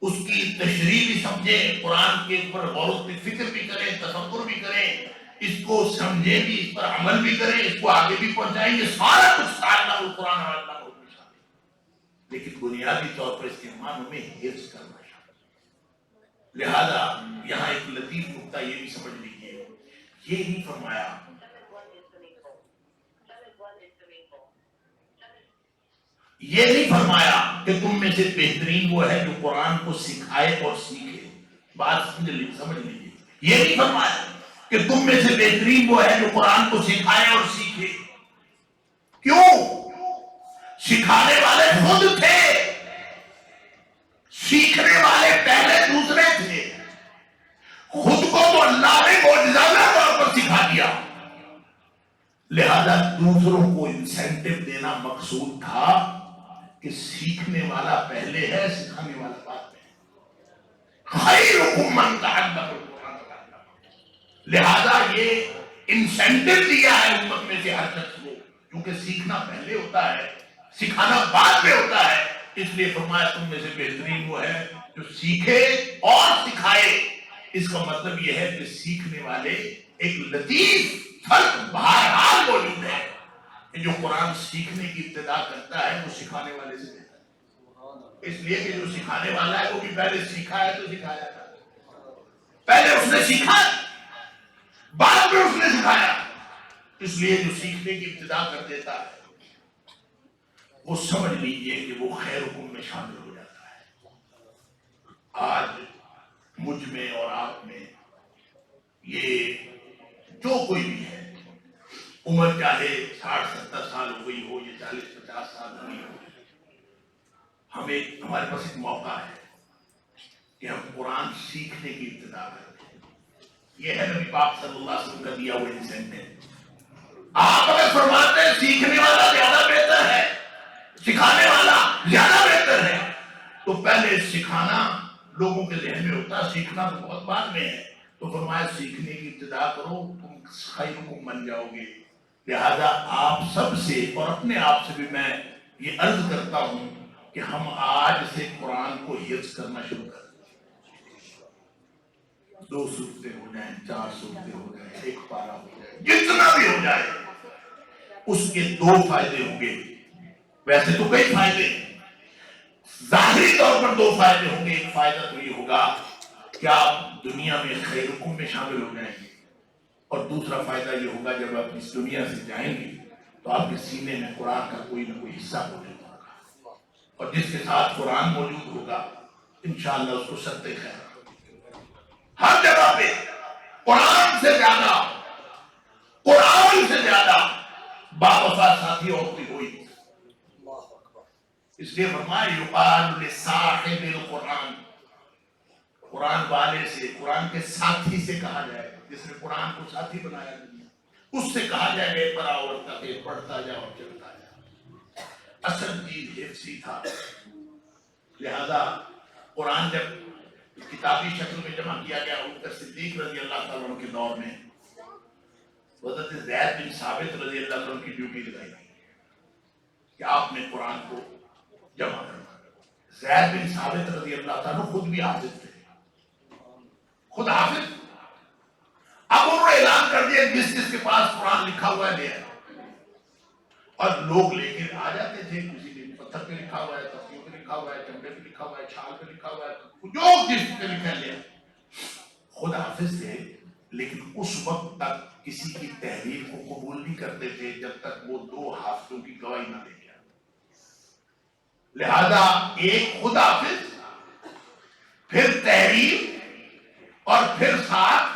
اس کی تشریح بھی سمجھیں، قرآن کے اوپر غور و فکر بھی کریں، تفکر بھی کریں، اس کو سمجھیں بھی، اس پر عمل بھی کریں، اس کو آگے بھی پہنچائیں۔ یہ سارا کچھ تعلق القرآن اور اللہ کو شامل ہے، لیکن بنیادی طور پر اس کے معنوں میں حفظ کرنا شامل ہے۔ لہذا یہاں ایک لطیف نقطہ یہ بھی سمجھ لیجیے، یہ نہیں فرمایا کہ تم میں سے بہترین وہ ہے جو قرآن کو سکھائے اور سیکھے۔ بات سمجھ لیجیے، یہ نہیں فرمایا کہ تم میں سے بہترین وہ ہے جو قرآن کو سکھائے اور سیکھے۔ کیوں؟ سکھانے والے خود تھے، سیکھنے والے پہلے دوسرے تھے۔ خود کو تو اللہ نے معجزانہ طور پر سکھا دیا، لہذا دوسروں کو انسینٹو دینا مقصود تھا کہ سیکھنے والا پہلے ہے، سکھانے والا بعد میں۔ خیرکم من تعلم القرآن وعلمہ، لہذا یہ انسینٹو دیا ہے امت میں سے ہر شخص کو، کیونکہ سیکھنا پہلے ہوتا ہے، سکھانا بعد میں ہوتا ہے۔ اس لیے فرمایا تم میں سے بہترین وہ ہے جو سیکھے اور سکھائے۔ اس کا مطلب یہ ہے کہ سیکھنے والے ایک لطیف فرق بہرحال موجود ہے کہ جو قرآن سیکھنے کی ابتدا کرتا ہے وہ سکھانے والے سے بہتر ہے، اس لیے کہ جو سکھانے والا ہے وہ بھی پہلے سیکھا ہے تو سکھایا تھا، پہلے اس نے سیکھا بعد میں اس نے سکھایا۔ اس لیے جو سیکھنے کی ابتدا کر دیتا ہے وہ سمجھ لیجئے کہ وہ خیر حکم میں شامل ہو جاتا ہے۔ آج مجھ میں اور آپ میں یہ جو کوئی بھی ہے، عمر چاہے 60-70 سال ہو گئی ہو یا 40-50 سال ہوئی ہو، ہمارے پاس ایک موقع ہے کہ ہم قرآن سیکھنے کی ابتدا کرتے ہیں۔ یہ ہے نبی پاک صلی اللہ علیہ وسلم کا دیا ہوا انسینٹو۔ آپ اگر فرماتے ہیں سیکھنے والا زیادہ بہتر ہے، سکھانے والا زیادہ بہتر ہے، تو پہلے سکھانا لوگوں کے ذہن میں ہوتا، سیکھنا تو بہت بعد میں ہے۔ تو فرمایا سیکھنے کی ابتدا کرو، تم خیرکم بن جاؤ گے۔ لہذا آپ سب سے اور اپنے آپ سے بھی میں یہ عرض کرتا ہوں کہ ہم آج سے قرآن کو حفظ کرنا شروع کر دیں۔ 2 سورتیں ہو جائیں، 4 سورتیں ہو جائیں، 1 پارہ ہو جائے، جتنا بھی ہو جائے، اس کے 2 فائدے ہوں گے۔ ویسے تو کئی فائدے ہیں، ظاہری طور پر 2 فائدے ہوں گے۔ ایک فائدہ تو یہ ہوگا کہ آپ دنیا میں خیرکم میں شامل ہو جائیں گے، اور دوسرا فائدہ یہ ہوگا جب آپ اس دنیا سے جائیں گے تو آپ کے سینے میں قرآن کا کوئی نہ کوئی حصہ موجود ہوگا، اور جس کے ساتھ قرآن موجود ہوگا انشاءاللہ اس کو سدے خیر ہر جگہ پہ قرآن سے زیادہ باوفا ساتھی اور کوئی ہوئی۔ اس لیے فرمایا یقال لصاحب القرآن، قرآن والے سے، قرآن کے ساتھی سے کہا جائے، جس نے قرآن کو ساتھی بنایا دنیا، اس سے کہا جائے کہ اقرا ورتقی، پڑھتا جا اور چلتا جا۔ اصل چیز حفظ ہی تھا۔ لہذا قرآن جب کتابی شکل میں جمع کیا گیا، ابو بکر صدیق رضی اللہ تعالیٰ عنہ کے دور میں حضرت زید بن ثابت رضی اللہ تعالیٰ عنہ کی ڈیوٹی لگائی گئی کہ آپ نے قرآن کو جمع کرنا۔ زید بن ثابت رضی اللہ تعالیٰ عنہ خود بھی حافظ تھے، خود حافظ۔ اب انہوں نے اعلان کر دیا جس جس کے پاس قرآن لکھا ہوا ہے لے آئے، اور لوگ لے کے آ جاتے تھے۔ کسی نے پتھر پہ لکھا ہوا ہے، تختیوں پہ لکھا ہوا ہے، چمڑے پہ لکھا ہوا ہے، چھال پہ لکھا ہوا ہے، جو جس پہ لکھا ہے لے آئے۔ خود حافظ تھے، لیکن اس وقت تک کسی کی تحریر کو قبول نہیں کرتے تھے جب تک وہ دو حافظوں کی گواہی نہ دے گیا۔ لہذا ایک خود حافظ، پھر تحریر، اور پھر ساتھ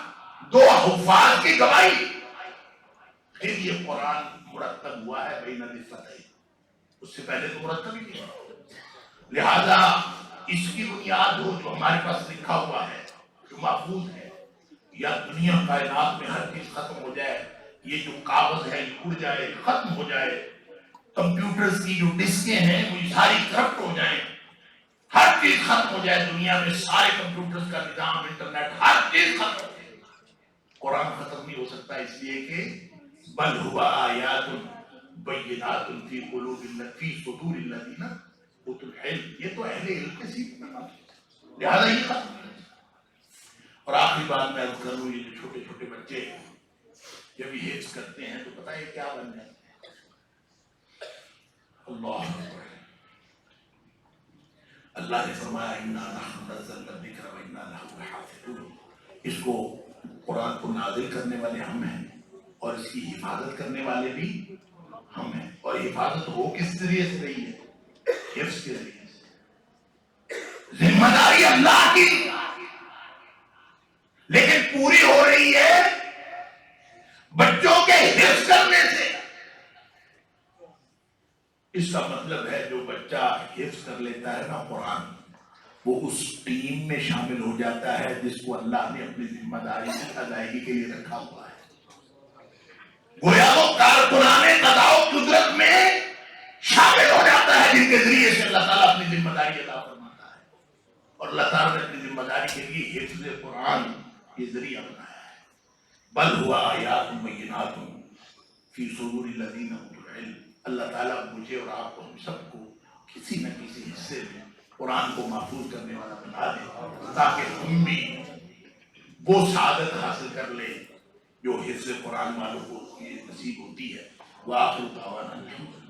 دو حفاظ کی گواہی، پھر یہ قرآن مرتب ہوا ہے بین الفتح۔ اس سے پہلے تو مرتب ہی نہیں ہے۔ لہذا اس کی بنیاد ہو جو ہمارے پاس لکھا ہوا ہے، جو محفوظ ہے، یا دنیا کائنات میں ہر چیز ختم ہو جائے، یہ جو کاغذ ہے یہ اڑ جائے، ختم ہو جائے، کمپیوٹرز کی جو ڈسکیں ہیں وہ ساری کرپٹ ہو جائیں، ہر چیز ختم ہو جائے دنیا میں، سارے کمپیوٹرز کا نظام، انٹرنیٹ، ہر چیز ختم ہو جائے، قرآن ختم نہیں ہو سکتا، اس لیے کہ بل ہوا آیات بینات فی قلوب فی صدور الذین اوتوا العلم، یہ تو اہل علم کے سیکھ میں بات، لہذا یہ ختم نہیں۔ اور آخری بات میں عرض کروں، یہ جو چھوٹے چھوٹے بچے جب یہ حفظ کرتے ہیں تو پتہ ہے کیا بن جاتے ہیں؟ اللہ اکبر۔ اللہ نے فرمایا انا نحن نزلنا الذکر وانا لہ لحافظون، اس کو قرآن کو نازل کرنے والے ہم ہیں، اور اس کی حفاظت کرنے والے بھی ہم ہیں۔ اور حفاظت ہو کس ذریعے سے رہی ہے؟ حفظ کے ذریعے سے۔ ذمہ داری اللہ کی، لیکن پوری ہو رہی ہے بچوں کے حفظ کرنے سے۔ اس کا مطلب ہے جو بچہ حفظ کر لیتا ہے نا قرآن، وہ اس ٹیم میں شامل ہو جاتا ہے جس کو اللہ نے اپنی ذمہ داری کی ادائیگی کے لیے رکھا ہوا ہے۔ گویا وہ کارکنان قضاء و قدرت میں شامل ہو جاتا ہے جن کے ذریعے سے اللہ تعالیٰ اپنی ذمہ داری ادا فرماتا ہے۔ اور اللہ تعالیٰ نے اپنی ذمہ داری کے لیے حفظ قرآن یہ ذریعہ بنایا ہے۔ بل ہوا آیات بینات فی صدور الذین اوتوا العلم، اللہ تعالیٰ مجھے اور آپ کو، ہم سب کو کسی نہ کسی حصے میں قرآن کو محفوظ کرنے والا بنا دے، تاکہ ہم بھی وہ سعادت حاصل کر لیں جو حفظ قرآن والوں کو یہ نصیب ہوتی ہے۔ وآخر دعوانا الحمدللہ۔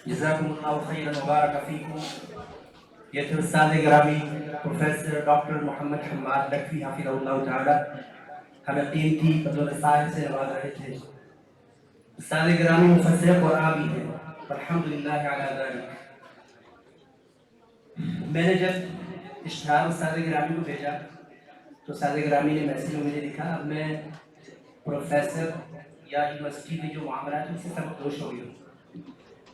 جزاکم اللہ خیرا وبارک فیکم۔ یہ تھے استاد گرامی پروفیسر ڈاکٹر محمد حماد لکھوی حفظہ اللہ تعالی، ہمیں قیمتی فضل وسائل سے نواز رہے تھے۔ استاد گرامی مفسر قرآن بھی ہیں، الحمدللہ علی ذلک۔ میں نے جب اشتہار استاد گرامی کو بھیجا تو استاد گرامی نے میسیج میں مجھے لکھا اب میں پروفیسر یا یونیورسٹی میں جو معاملات ہیں اس سے سب دوش ہو گئی ہوں۔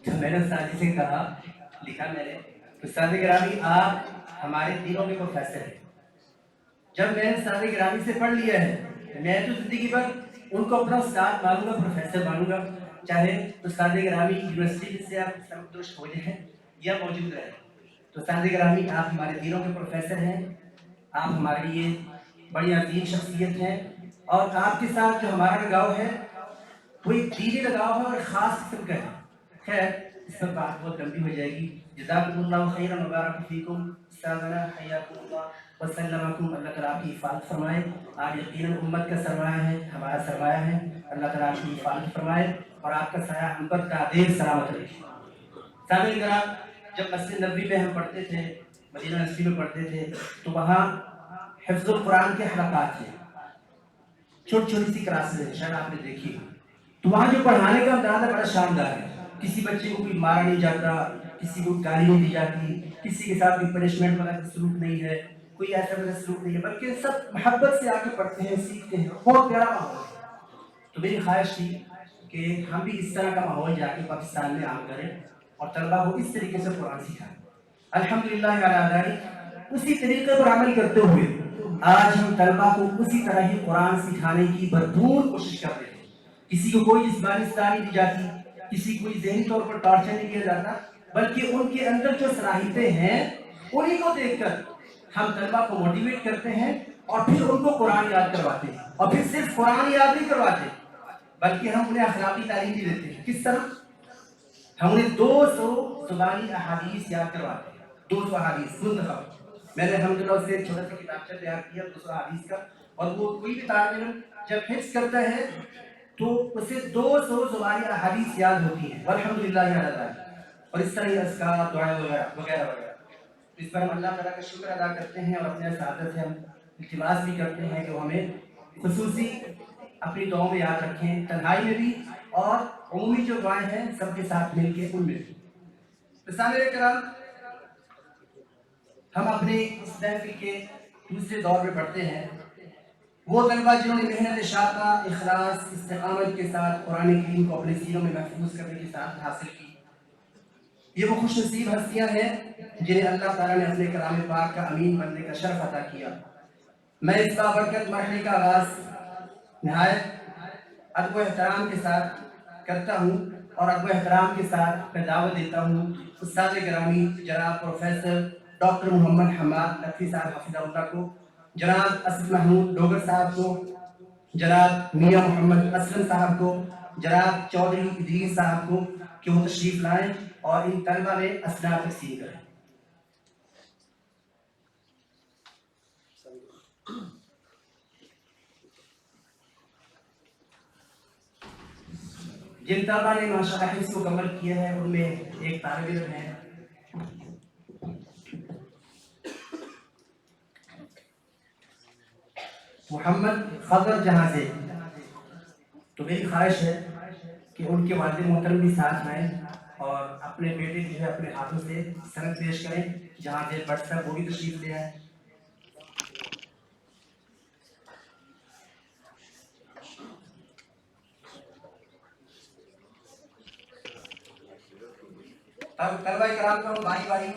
تو میں نے استاد جی سے کہا، لکھا میں نے، استاد گرامی آپ ہمارے دلوں میں پروفیسر ہیں۔ جب میں نے استاد گرامی سے پڑھ لیا ہے میں تو زندگی بھر ان کو اپنا استاد مانوں گا، پروفیسر مانوں گا، چاہے استاد گرامی یونیورسٹی سے آپ سب دوش ہو جائیں یا موجود رہیں۔ تو استاد گرامی آپ ہمارے دلوں کے پروفیسر ہیں، آپ ہمارے لیے بڑی عظیم شخصیت ہیں، اور آپ کے ساتھ جو ہمارا لگاؤ ہے وہ ایک دینی لگاؤ ہے اور خاص قسم کا ہے۔ خیر اس پر بات بہت لمبی ہو جائے گی۔ جزاکم اللہ خیرا وبارک فیکم، استاذنا حیاکم اللہ وسلمکم، اللہ تعالیٰ آپ کی حفاظت فرمائے۔ آپ یقیناً امت کا سرمایہ ہے، ہمارا سرمایہ ہے، اللہ تعالیٰ آپ کی حفاظت فرمائے اور آپ کا سایہ ہم پر قادر سلامت رہے۔ سامعین کرام، جب مسجد نبوی میں ہم پڑھتے تھے، مدینہ نبوی میں پڑھتے تھے، تو وہاں حفظ القرآن کے حلقات ہیں، چھوٹی چھوٹی سی کلاسز ہیں، شاید آپ نے دیکھی. تو وہاں جو پڑھانے کا انداز بڑا شاندار ہے. کسی بچے کو کوئی مارا نہیں جاتا، کسی کو گالی نہیں دی جاتی، کسی کے ساتھ کوئی پنشمنٹ والا سلوک نہیں ہے، کوئی ایسا ویسا سلوک نہیں ہے، بلکہ سب محبت سے آ کے پڑھتے ہیں، سیکھتے ہیں. بہت پیارا ماحول ہے. تو میری خواہش تھی کہ ہم بھی اس طرح کا ماحول جا کے پاکستان میں عام کریں اور طلبا کو اس طریقے سے قرآن سکھائیں. الحمدللہ علی ذالک، اسی طریقے پر عمل کرتے ہوئے آج ہم طلبا کو اسی طرح ہی قرآن سکھانے کی بھرپور کوشش کر رہے ہیں. کسی کو کوئی جسمانی سزا نہیں دی جاتی، کسی کو کوئی ذہنی طور پر ٹارچر نہیں کیا جاتا، بلکہ ان کے اندر جو صلاحیتیں ہیں انہیں کو دیکھ کر ہم طلبا کو موٹیویٹ کرتے ہیں اور پھر ان کو قرآن یاد کرواتے ہیں. اور پھر صرف قرآن یاد نہیں کرواتے بلکہ ہم انہیں اخلاقی تعلیم بھی دیتے ہیں. کس طرح؟ ہم انہیں 200 زبانی احادیث یاد کرواتے ہیں. 200 احادیث منتخب. میں نے الحمدللہ اس سے ایک چھوٹا سا کتابچہ تیار کیا 200 احادیث کا، اور وہ کوئی بھی طالب علم جب حفظ کرتا ہے تو اسے 200 زبانی احادیث یاد ہوتی ہیں. والحمدللہ علی ذالک. اور اس طرح اذکار، دعائیں وغیرہ وغیرہ وغیرہ. اس پر ہم اللہ تعالیٰ کا شکر ادا کرتے ہیں اور اپنے اساتذہ سے ہم التماس بھی کرتے ہیں کہ وہ ہمیں خصوصی اپنی دعاؤں میں یاد رکھیں، تنہائی میں بھی اور عمومی جو دعائیں ہیں سب کے ساتھ مل کے ان میں بھی. سامعین کرام، ہم اپنے اس محفل کے دوسرے دور میں پڑھتے ہیں وہ طلبا جنہوں نے محنت شاقہ، اخلاص، استقامت کے ساتھ قرآن کریم کو اپنے سینوں میں محفوظ کرنے کی سعادت حاصل کی. یہ وہ خوش نصیب ہستیاں ہیں جنہیں اللہ تعالیٰ نے اپنے کلام پاک کا امین بننے کا شرف عطا کیا. میں اس بابرکت مرحلے کا آغاز نہایت ادب و احترام کے ساتھ کرتا ہوں اور ادب و احترام کے ساتھ میں دعوت دیتا ہوں استاد گرامی جناب پروفیسر ڈاکٹر محمد حماد نقوی صاحب حفظہ اللہ کو، جناب اسد محمود ڈوگر صاحب کو، جناب میاں محمد اسلم صاحب کو، جناب چودھری ادریس صاحب کو کہ وہ تشریف لائیں اور ان طلبہ میں اسناد تقسیم کریں. جن طلبہ نے ماشاءاللہ حفظ کو مکمل کیا ہے ان میں ایک طالب علم ہے محمد خضر جہاں سے. تو میری خواہش ہے کہ ان کے والد محترم بھی ساتھ آئیں اور اپنے بیٹے جو ہے اپنے ہاتھوں سے سند پیش کریں. جہاں سے بٹ صاحب وہ بھی تشریف لے آئے. اب طلبہ کرام کو ہم باری باری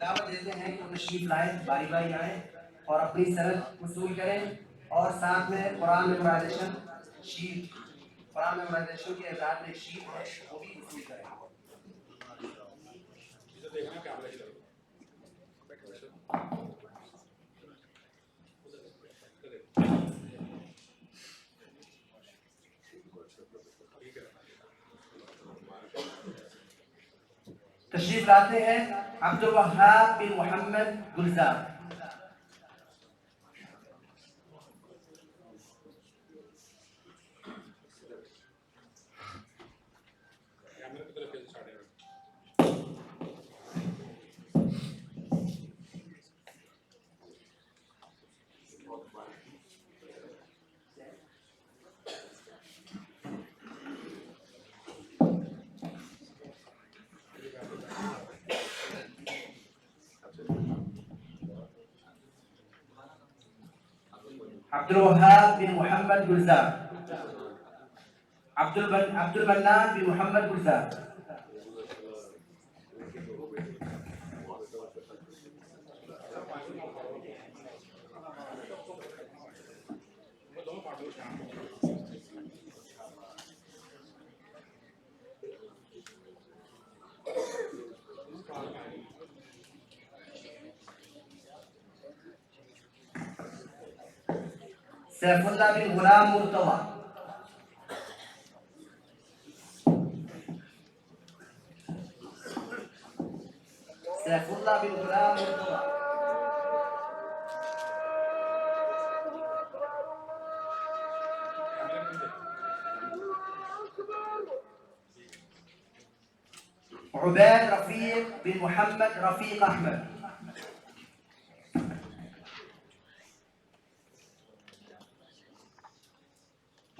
دعوت دیتے ہیں کہ تشریف لائیں، باری باری آئیں اور اپنی سند وصول کریں اور ساتھ میں قرآن میمورائزیشن شیٹ، قرآن میمورائزیشن کے اعزاز میں ایک شیٹ ہے وہ بھی وصول کریں. تشریف لاتے ہیں عبد الوہاب بن محمد گلزار. عبد الوہاب بن محمد گلزار. عبد المنان بن محمد گلزار. سیف اللہ بن غلام مرتضی. سیف اللہ بن غلام مرتضی. عبید رفیق بن محمد رفیق احمد.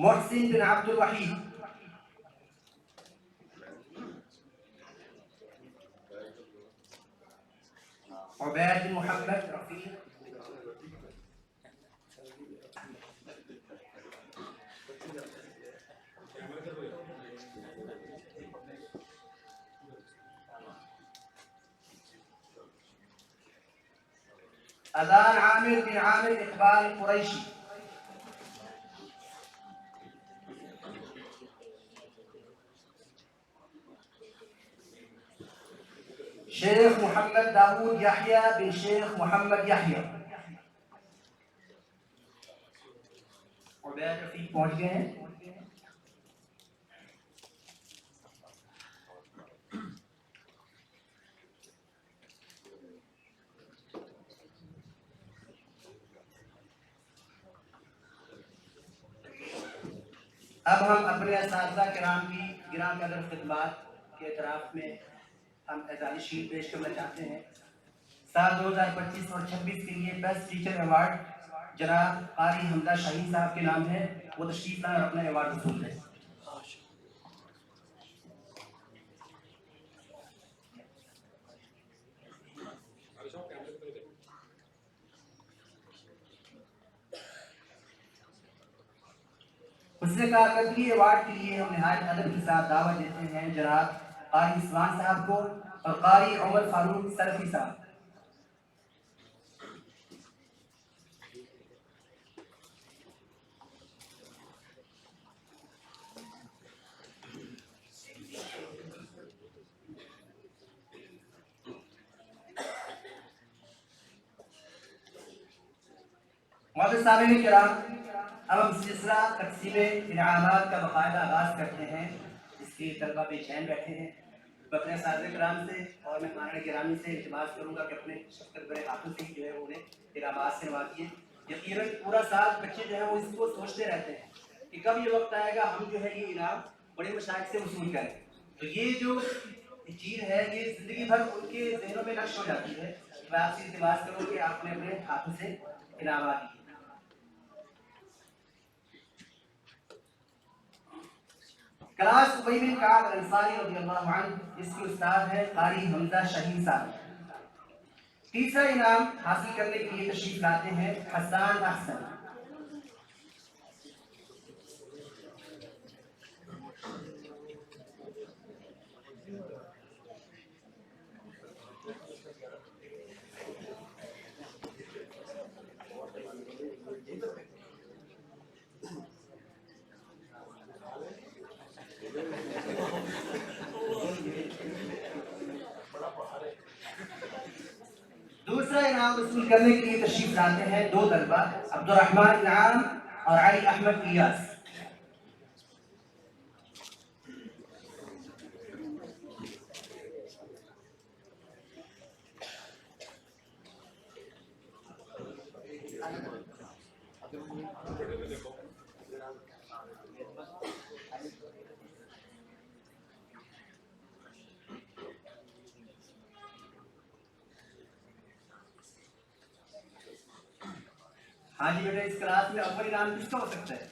محسن بن عبد الوحید، عبید بن محمد رفیق، اذان عامر بن عامر اقبال قریشی، شیخ محمد داود یحییٰ بن شیخ محمد یحییٰ، عبید رفیق پہنچ گئے ہیں۔ اب ہم اپنے اساتذہ کرام کی گراں قدر خدمات کے اعتراف میں ہم اعزازی شیٹ پیش کرنا چاہتے ہیں۔ سال 2025 اور 26 کے لیے بیسٹ ٹیچر ایوارڈ جناب قاری حمزہ شاہین صاحب کے نام ہے، وہ تشریف لائیں اور اپنا ایوارڈ وصول کریں۔ حسن کارکردگی ایوارڈ کے لیے ہم نہایت ادب کے ساتھ دعوت دیتے ہیں جناب قاری عثمان صاحب کو اور قاری عمر فاروق سلفی صاحب۔ معزز سامعین کرام، اب ہم سلسلہ تقسیم انعامات کا باقاعدہ آغاز کرتے ہیں۔ اس کے طلبہ بے چین بیٹھے ہیں۔ میں اپنے اساتذہ کرام سے اور مہمان گرامی سے التماس کروں گا کہ اپنے شفقت بڑے ہاتھوں سے ہی جو ہے وہ انہیں انعامات سے نوازیے۔ یقیناً پورا سال بچے جو ہیں وہ اس کو سوچتے رہتے ہیں کہ کب یہ وقت آئے گا ہم جو ہے یہ انعام بڑے مشائخ سے وصول کریں۔ تو یہ جو چیز ہے یہ زندگی بھر ان کے ذہنوں میں نقش ہو جاتی ہے۔ میں آپ سے التماس کروں کہ آپ نے اپنے ہاتھوں سے انعامات دیے۔ کلاس ابی بن کعب الانصاری رضی اللہ عنہ، اس کے استاد ہیں قاری حمزہ شاہین صاحب۔ تیسرا انعام حاصل کرنے کے لیے تشریف لاتے ہیں حسان احسن۔ دوسرا انعام وصول کرنے کے لیے تشریف لاتے ہیں دو طلبہ، عبد الرحمن انعام اور علی احمد الیاس۔ ہاں جی بیٹا، اس کلاس میں اول انعام کس کا ہو سکتا ہے؟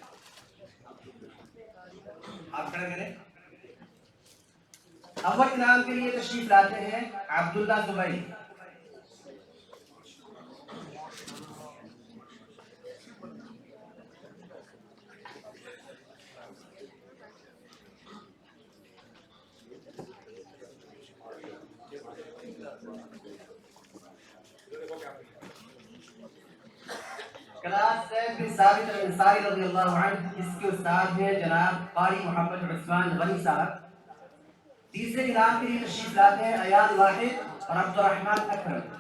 آپ کھڑا کریں۔ اول انعام کے لیے تشریف لاتے ہیں عبداللہ زبیر۔ کلاس زید بن ثابت الانصاری رضی اللہ عنہ، اس کے استاد ہیں جناب قاری محمد عثمان غنی صاحب۔ تیسرے انعام کے لیے تشریف لاتے ہیں ایان واحد اور عبد الرحمن اکرم۔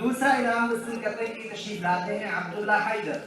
دوسرا انعام وصول کرنے کے لیے تشریف لاتے ہیں عبداللہ حیدر۔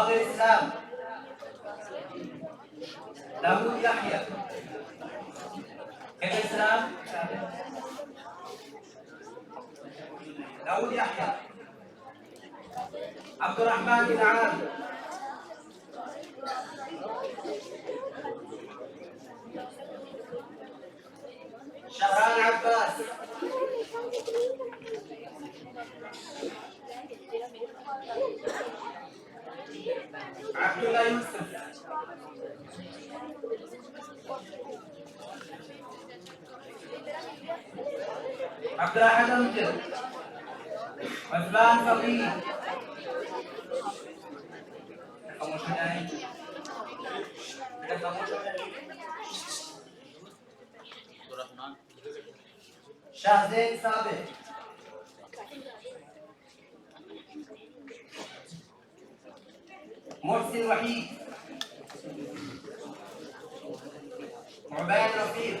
فاضل الإسلام داوود يحيى كيف الإسلام داوود يحيى عبد الرحمن بن عامر شهران عباس عبد الله يوسف عبد الأحد أمجد عثمان فقيه شاهزين ثابت محسن وحيد عبيد رفيق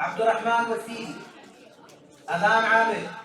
عبد الرحمن وسيم أذان عامر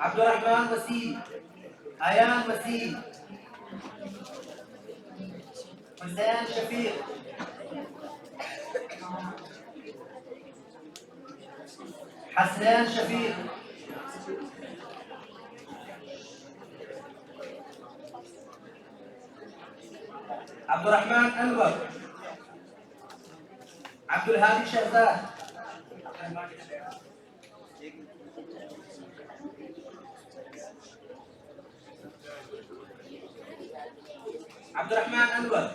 عبد الرحمن وسيم أيان وسيم حسين شفيق حسنان شفيق عبد الرحمن أنور عبد الهادي شهزاد عبد الرحمن أنور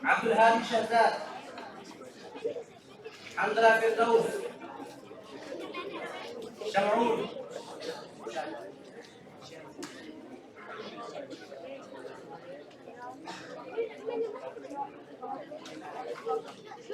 عبد الهادي شهزاد حنظلة فردوس شمعون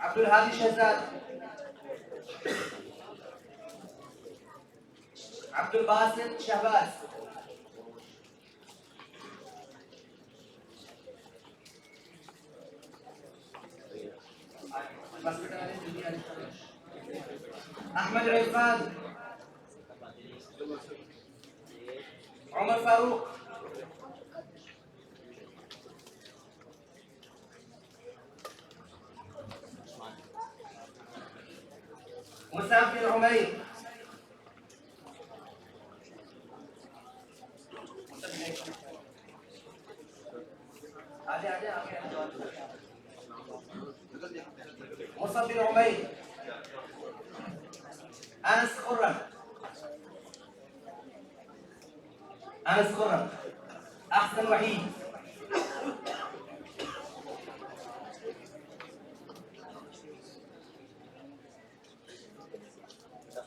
عبد الهادي شهزاد عبد الباسط شهباز أحمد عرفان عمر فاروق مصعب بن عمير مصعب بن عمير أنس خرم أنس خرم أحسن وحيد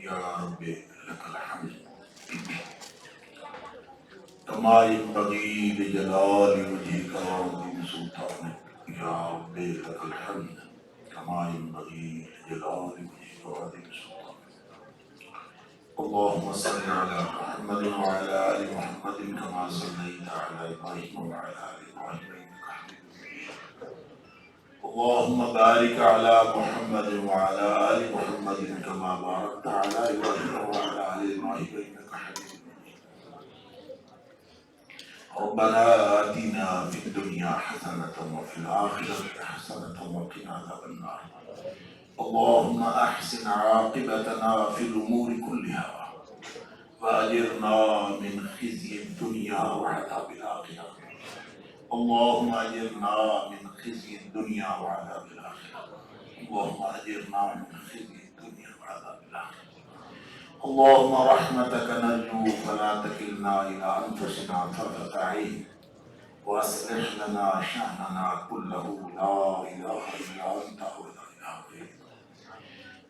يا رب لك الحمد كما ينبغي لجلال وجهك وعظيم سلطانك يا رب لك الحمد كما ينبغي لجلال وجهك وعظيم سلطانك اللهم صل على محمد وعلى آل محمد كما صليت على إبراهيم وعلى آل إبراهيم إنك حميد مجيد اللهم بارك على محمد وعلى آل محمد كما باركت على إبراهيم وعلى آل إبراهيم إنك حميد مجيد ربنا آتنا في الدنيا حسنة وفي الآخرة حسنة وقنا عذاب النار اللهم أحسن عاقبتنا في الأمور كلها وأجرنا من خزي الدنيا وعذاب الآخرة اللهم أجرنا من خزي الدنيا وعذاب الآخرة اللهم أجرنا من خزي الدنيا وعذاب الآخرة اللهم رحمتك نرجو فلا تكلنا إلى أنفسنا طرفة عين وأصلح لنا شأننا كله لا إله إلا أنت ولا إله غيرك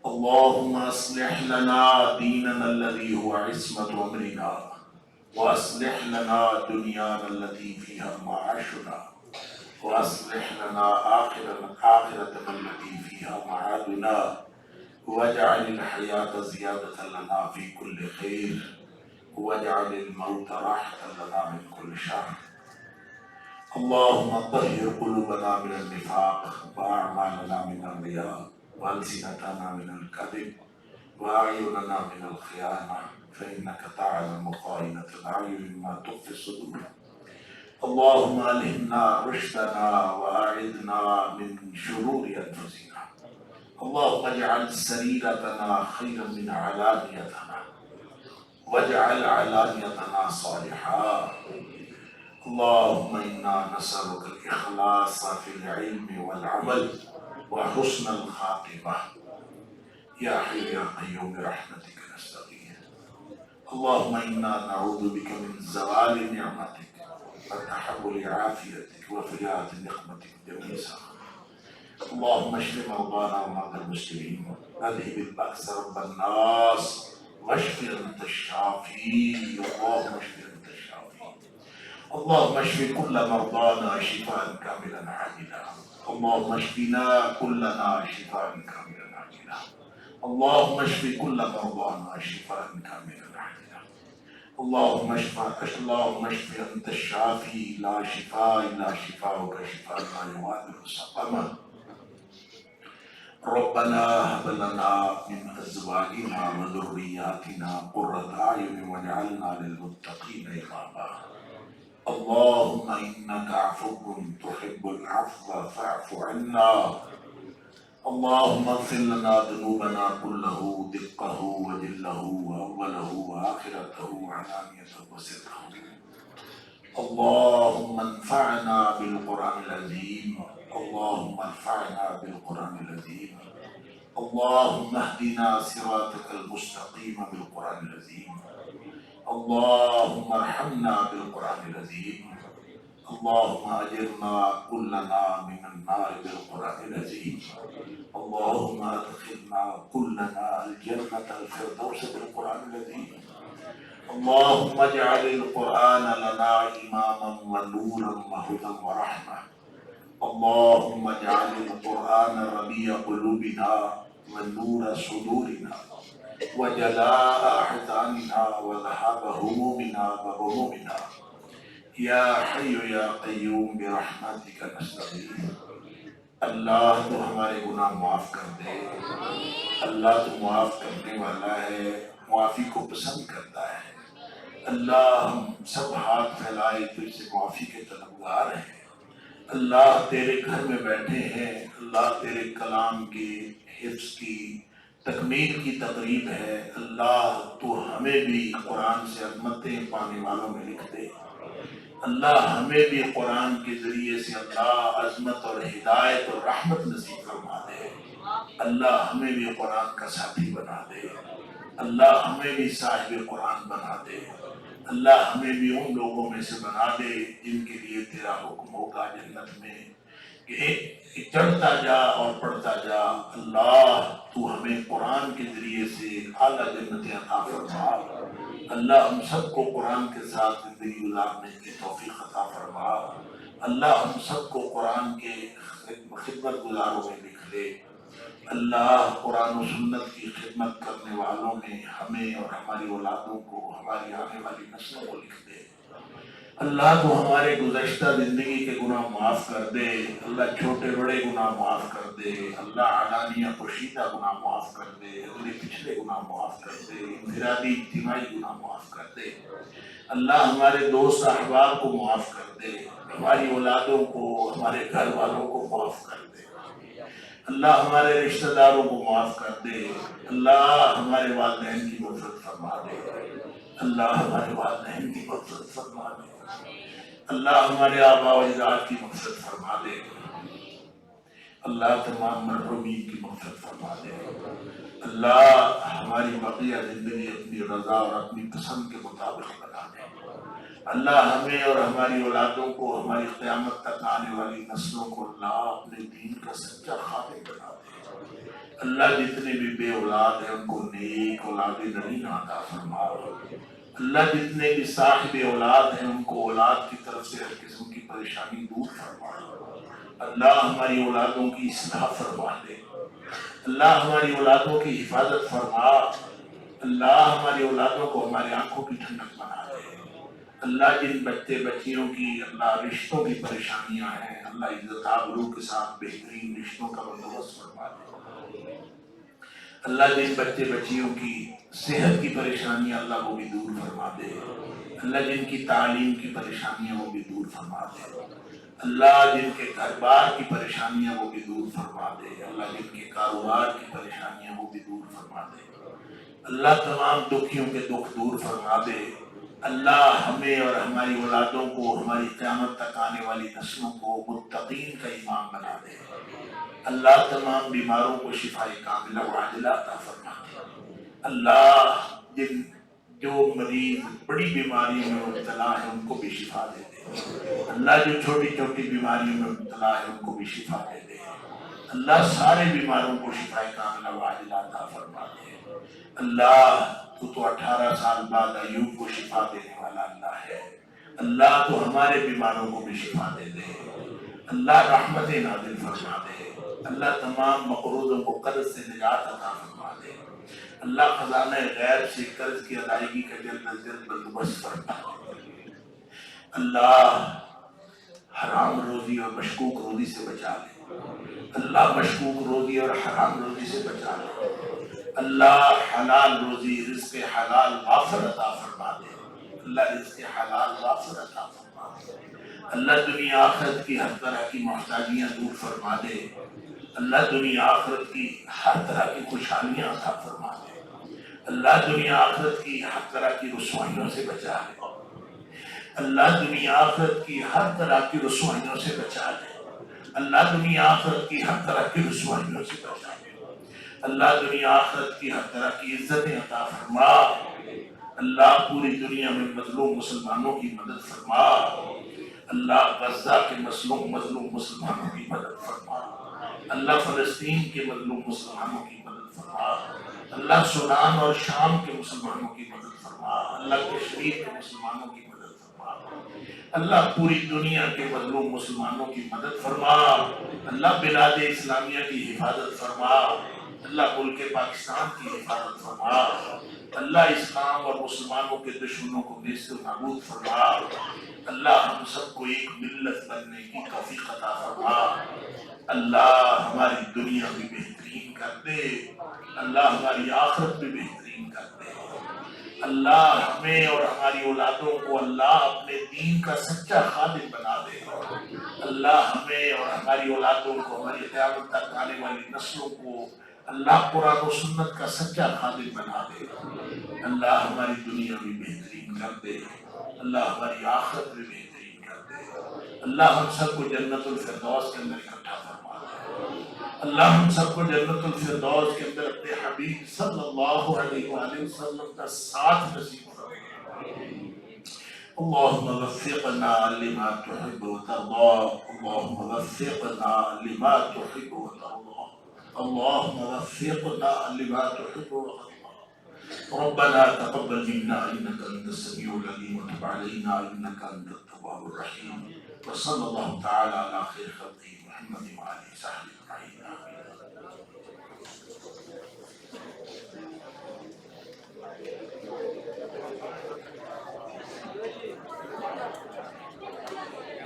اللهم أصلح لنا ديننا الذي هو عصمة أمرنا وأصلح لنا دنيانا التي فيها معاشنا وأصلح لنا آخرتنا التي فيها معادنا واجعل الحياة زيادة لنا في كل خير واجعل الموت راحة لنا من كل شر اللهم طهر قلوبنا من النفاق وأعمالنا من الرياء وألسنتنا من الكذب وأعيننا من الخيانة فإنك تعلم خائنة الأعين ما تخفي الصدور اللهم ألهمنا رشدنا وأعذنا من شرور أنفسنا اللهم اجعل سريرتنا خيرا من علانيتنا واجعل علانيتنا صالحا اللهم إنا نسألك الإخلاص في العلم والعمل وحسن الخاتمة يا حي يا قيوم برحمتك نستغيث اللهم إنا نعوذ بك من زوال نعمتك وتحول عافيتك وفجاءة نقمتك جميع سخطك اللهم اشف مرضانا ومرضى المسلمين اذهب البأس رب الناس واشف انت الشافي اللهم اشف انت الشافي اللهم اشف كل مرضانا شفاء كاملا عاجلا اللهم اشفنا كلنا شفاء كاملا عاجلا اللهم اشف كل مرضانا شفاء كاملا عاجلا اللهم اشف انت الشافي لا شفاء الا شفاؤك شفاء لا يغادر سقما ربنا هب لنا من ازواجنا وذرياتنا قرة اعين واجعلنا للمتقين اماما اللهم انك عفو تحب العفو فاعف عنا اللهم اغفر لنا ذنوبنا كله دقه وجله واوله واخرته وعلانيته وسره اللهم انفعنا بالقرآن العظيم اللهم انفعنا بالقرآن العظيم اللهم اهدنا صراطك المستقيم بالقرآن العظيم اللهم ارحمنا بالقرآن العظيم اللهم أجرنا كلنا من النار بالقرآن العظيم اللهم ادخلنا كلنا الجنة الفردوس بالقرآن العظيم اللهم اجعل القرآن لنا إماما ونورا وهدى ورحمة اللهم اجعل القرآن ربيع قلوبنا ونور صدورنا وجلاء أحزاننا وذهاب همومنا وغمومنا یا حی یا قیوم برحمتک نستغیث اللہ تو ہمارے گناہ معاف کر دے اللہ تو معاف کرنے والا ہے معافی کو پسند کرتا ہے اللہ ہم سب ہاتھ پھیلائے تجھ سے معافی کے طلبگار ہیں اللہ تیرے گھر میں بیٹھے ہیں اللہ تیرے کلام کی حفظ کی تکمیل کی تقریب ہے اللہ تو ہمیں بھی قرآن سے عظمتیں پانے والوں میں لکھ دے اللہ ہمیں بھی قرآن کے ذریعے سے اللہ عظمت اور ہدایت اور رحمت نصیب فرما دے اللہ ہمیں بھی قرآن کا ساتھی بنا دے اللہ ہمیں بھی صاحب قرآن بنا دے اللہ ہمیں بھی ان لوگوں میں سے بنا دے جن کے لیے تیرا حکم ہوگا جنت میں کہ چڑھتا جا اور پڑھتا جا، اللہ تو ہمیں قرآن کے ذریعے سے اعلیٰ جنت عطا فرما۔ اللہ ہم سب کو قرآن کے ساتھ زندگی گزارنے کی توفیق عطا فرما۔ اللہ ہم سب کو قرآن کے خدمت گزاروں میں لکھ لے۔ اللہ قرآن و سنت کی خدمت کرنے والوں میں ہمیں اور ہماری اولادوں کو، ہماری آنے والی نسلوں کو لکھ دے۔ اللہ تو ہمارے گزشتہ زندگی کے گناہ معاف کر دے، اللہ چھوٹے بڑے گناہ معاف کر دے، اللہ علانیہ پوشیدہ گناہ معاف کر دے، اگلے پچھلے گناہ معاف کر دے، انفرادی اجتماعی گناہ معاف کر دے۔ اللہ ہمارے دوست احباب کو معاف کر دے، ہماری اولادوں کو، ہمارے گھر والوں کو معاف کر دے۔ اللہ ہمارے رشتہ داروں کو معاف کر دے، اللہ ہمارے والدین کی مغفرت فرما دے، اللہ ہمارے والدین کی مغفرت فرما دے، اللہ ہمارے آباء و اجداد کی مغفرت فرما دے، اللہ تمام مرحومین کی مغفرت فرما دے۔ اللہ ہماری بقیہ زندگی اپنی رضا اور اپنی پسند کے مطابق بنا دے۔ اللہ ہمیں اور ہماری اولادوں کو، ہماری قیامت تک آنے والی نسلوں کو اللہ اپنے دین کا سچا خادم بنا دے۔ اللہ جتنے بھی بے اولاد ہیں ان کو نیک اولاد نرین عطا فرما۔ اللہ جتنے بھی صاحب اولاد ہیں ان کو اولاد کی طرف سے ہر قسم کی پریشانی دور فرما۔ اللہ ہماری اولادوں کی اصلاح فرما دے، اللہ ہماری اولادوں کی حفاظت فرما، اللہ ہماری اولادوں کو ہماری آنکھوں کی ٹھنڈک بنا دے۔ اللہ جن بچے بچیوں کی اللہ رشتوں کی پریشانیاں ہیں، اللہ عزت آبرو کے ساتھ بہترین رشتوں کا بندوبست فرما دے۔ اللہ جن بچے بچیوں کی صحت کی پریشانیاں اللہ وہ بھی دور فرما دے، اللہ جن کی تعلیم کی پریشانیاں وہ بھی دور فرما دے، اللہ جن کے گھر بار کی پریشانیاں وہ بھی دور فرما دے، اللہ جن کے کاروبار کی پریشانیاں وہ بھی دور فرما دے، اللہ تمام دکھیوں کے دکھ دور فرما دے۔ اللہ ہمیں اور ہماری اولادوں کو، ہماری قیامت تک آنے والی نسلوں کو متقین کا امام بنا دے۔ اللہ تمام بیماروں کو شفا کاملہ و عاجلہ عطا فرما دے۔ اللہ جو مریض بڑی بیماریوں میں مبتلا ہے ان کو بھی شفا دے دے۔ اللہ جو چھوٹی چھوٹی بیماریوں میں مبتلا ہے ان کو بھی شفا دے دے۔ اللہ سارے بیماروں کو شفا کاملہ و عاجلہ عطا فرما دے۔ اللہ تو 18 سال بعد ایوب کو شفا دینے والا اللہ ہے۔ اللہ تو ہمارے بیماروں کو بھی شفا دے دے۔ اللہ رحمت نازل فرما دے۔ اللہ تمام مقروضوں کو قرض سے نجات عطا فرما دے۔ اللہ خزانہ غیب سے قرض کی ادائیگی کا جلد از جلد بندوبست فرما دے۔ اللہ حرام روزی اور مشکوک روزی سے بچا لے۔ اللہ مشکوک روزی اور حرام روزی سے بچا لے۔ اللہ حلال روزی، رزق حلال وافر عطا فرما دے۔ اللہ رزق حلال وافر عطا فرما دے۔ اللہ دنیا آخرت کی ہر طرح کی محتاجیاں دور فرما دے۔ اللہ دنیا آخرت کی ہر طرح کی خوشحالیاں عطا فرما دے۔ اللہ دنیا آخرت کی ہر طرح کی رسوائیوں سے بچا لے۔ اللہ دنیا آخرت کی ہر طرح کی رسوائیوں سے بچا لے۔ اللہ دنیا آخرت کی ہر طرح کی رسوائیوں سے بچا لے۔ اللہ دنیا آخرت کی ہر طرح کی عزتیں عطا فرما۔ اللہ پوری دنیا میں مظلوم مسلمانوں کی مدد فرما۔ اللہ غزہ کے مظلوم مسلمانوں کی مدد فرما۔ اللہ فلسطین کے مظلوم مسلمانوں کی مدد فرما۔ اللہ سودان اور شام کے مسلمانوں کی مدد فرما۔ اللہ کشمیر کے مسلمانوں کی مدد فرما۔ اللہ پوری دنیا کے مظلوم مسلمانوں کی مدد فرما۔ اللہ بلاد اسلامیہ کی حفاظت فرما۔ اللہ ملک پاکستان کی حفاظت فرما۔ اللہ اسلام اور مسلمانوں کے دشمنوں کو نیست و نابود فرما۔ اللہ ہم سب کو ایک ملت بننے کی توفیق عطا فرما۔ اللہ ہماری دنیا بھی بہترین کر دے، اللہ ہماری آخرت بھی بہترین کر دے۔ اللہ ہمیں اور ہماری اولادوں کو اللہ اپنے دین کا سچا خادم بنا دے۔ اللہ ہمیں اور ہماری اولادوں کو، ہماری قیامت تک آنے والی نسلوں کو اللہ قرآن و سنت کا سچا خادم بنا دے۔ اللہ ہماری دنیا بھی بہترین کر دے، اللہ ہماری آخرت بھی بہترین کر دے۔ اللہ ہم سب کو جنت الفردوس کے اندر اکٹھا فرما دے۔ اللہ ہم سب کو جنت الفردوس کے اندر اپنے حبیب صلی اللہ علیہ وآلہ وسلم کا ساتھ نصیب فرما دے۔ اللهم وفقنا لما تحب وترضى اللهم وفقنا لما تحب وترضى اللهم وفقنا لما تحب وترضى ربنا تقبل منا انك انت السميع العليم وتب علينا انك انت التواب الرحيم وصلى الله تعالى على خير خلقه محمد وعلى اله وصحبه اجمعين آمين.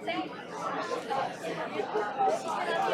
Thank you.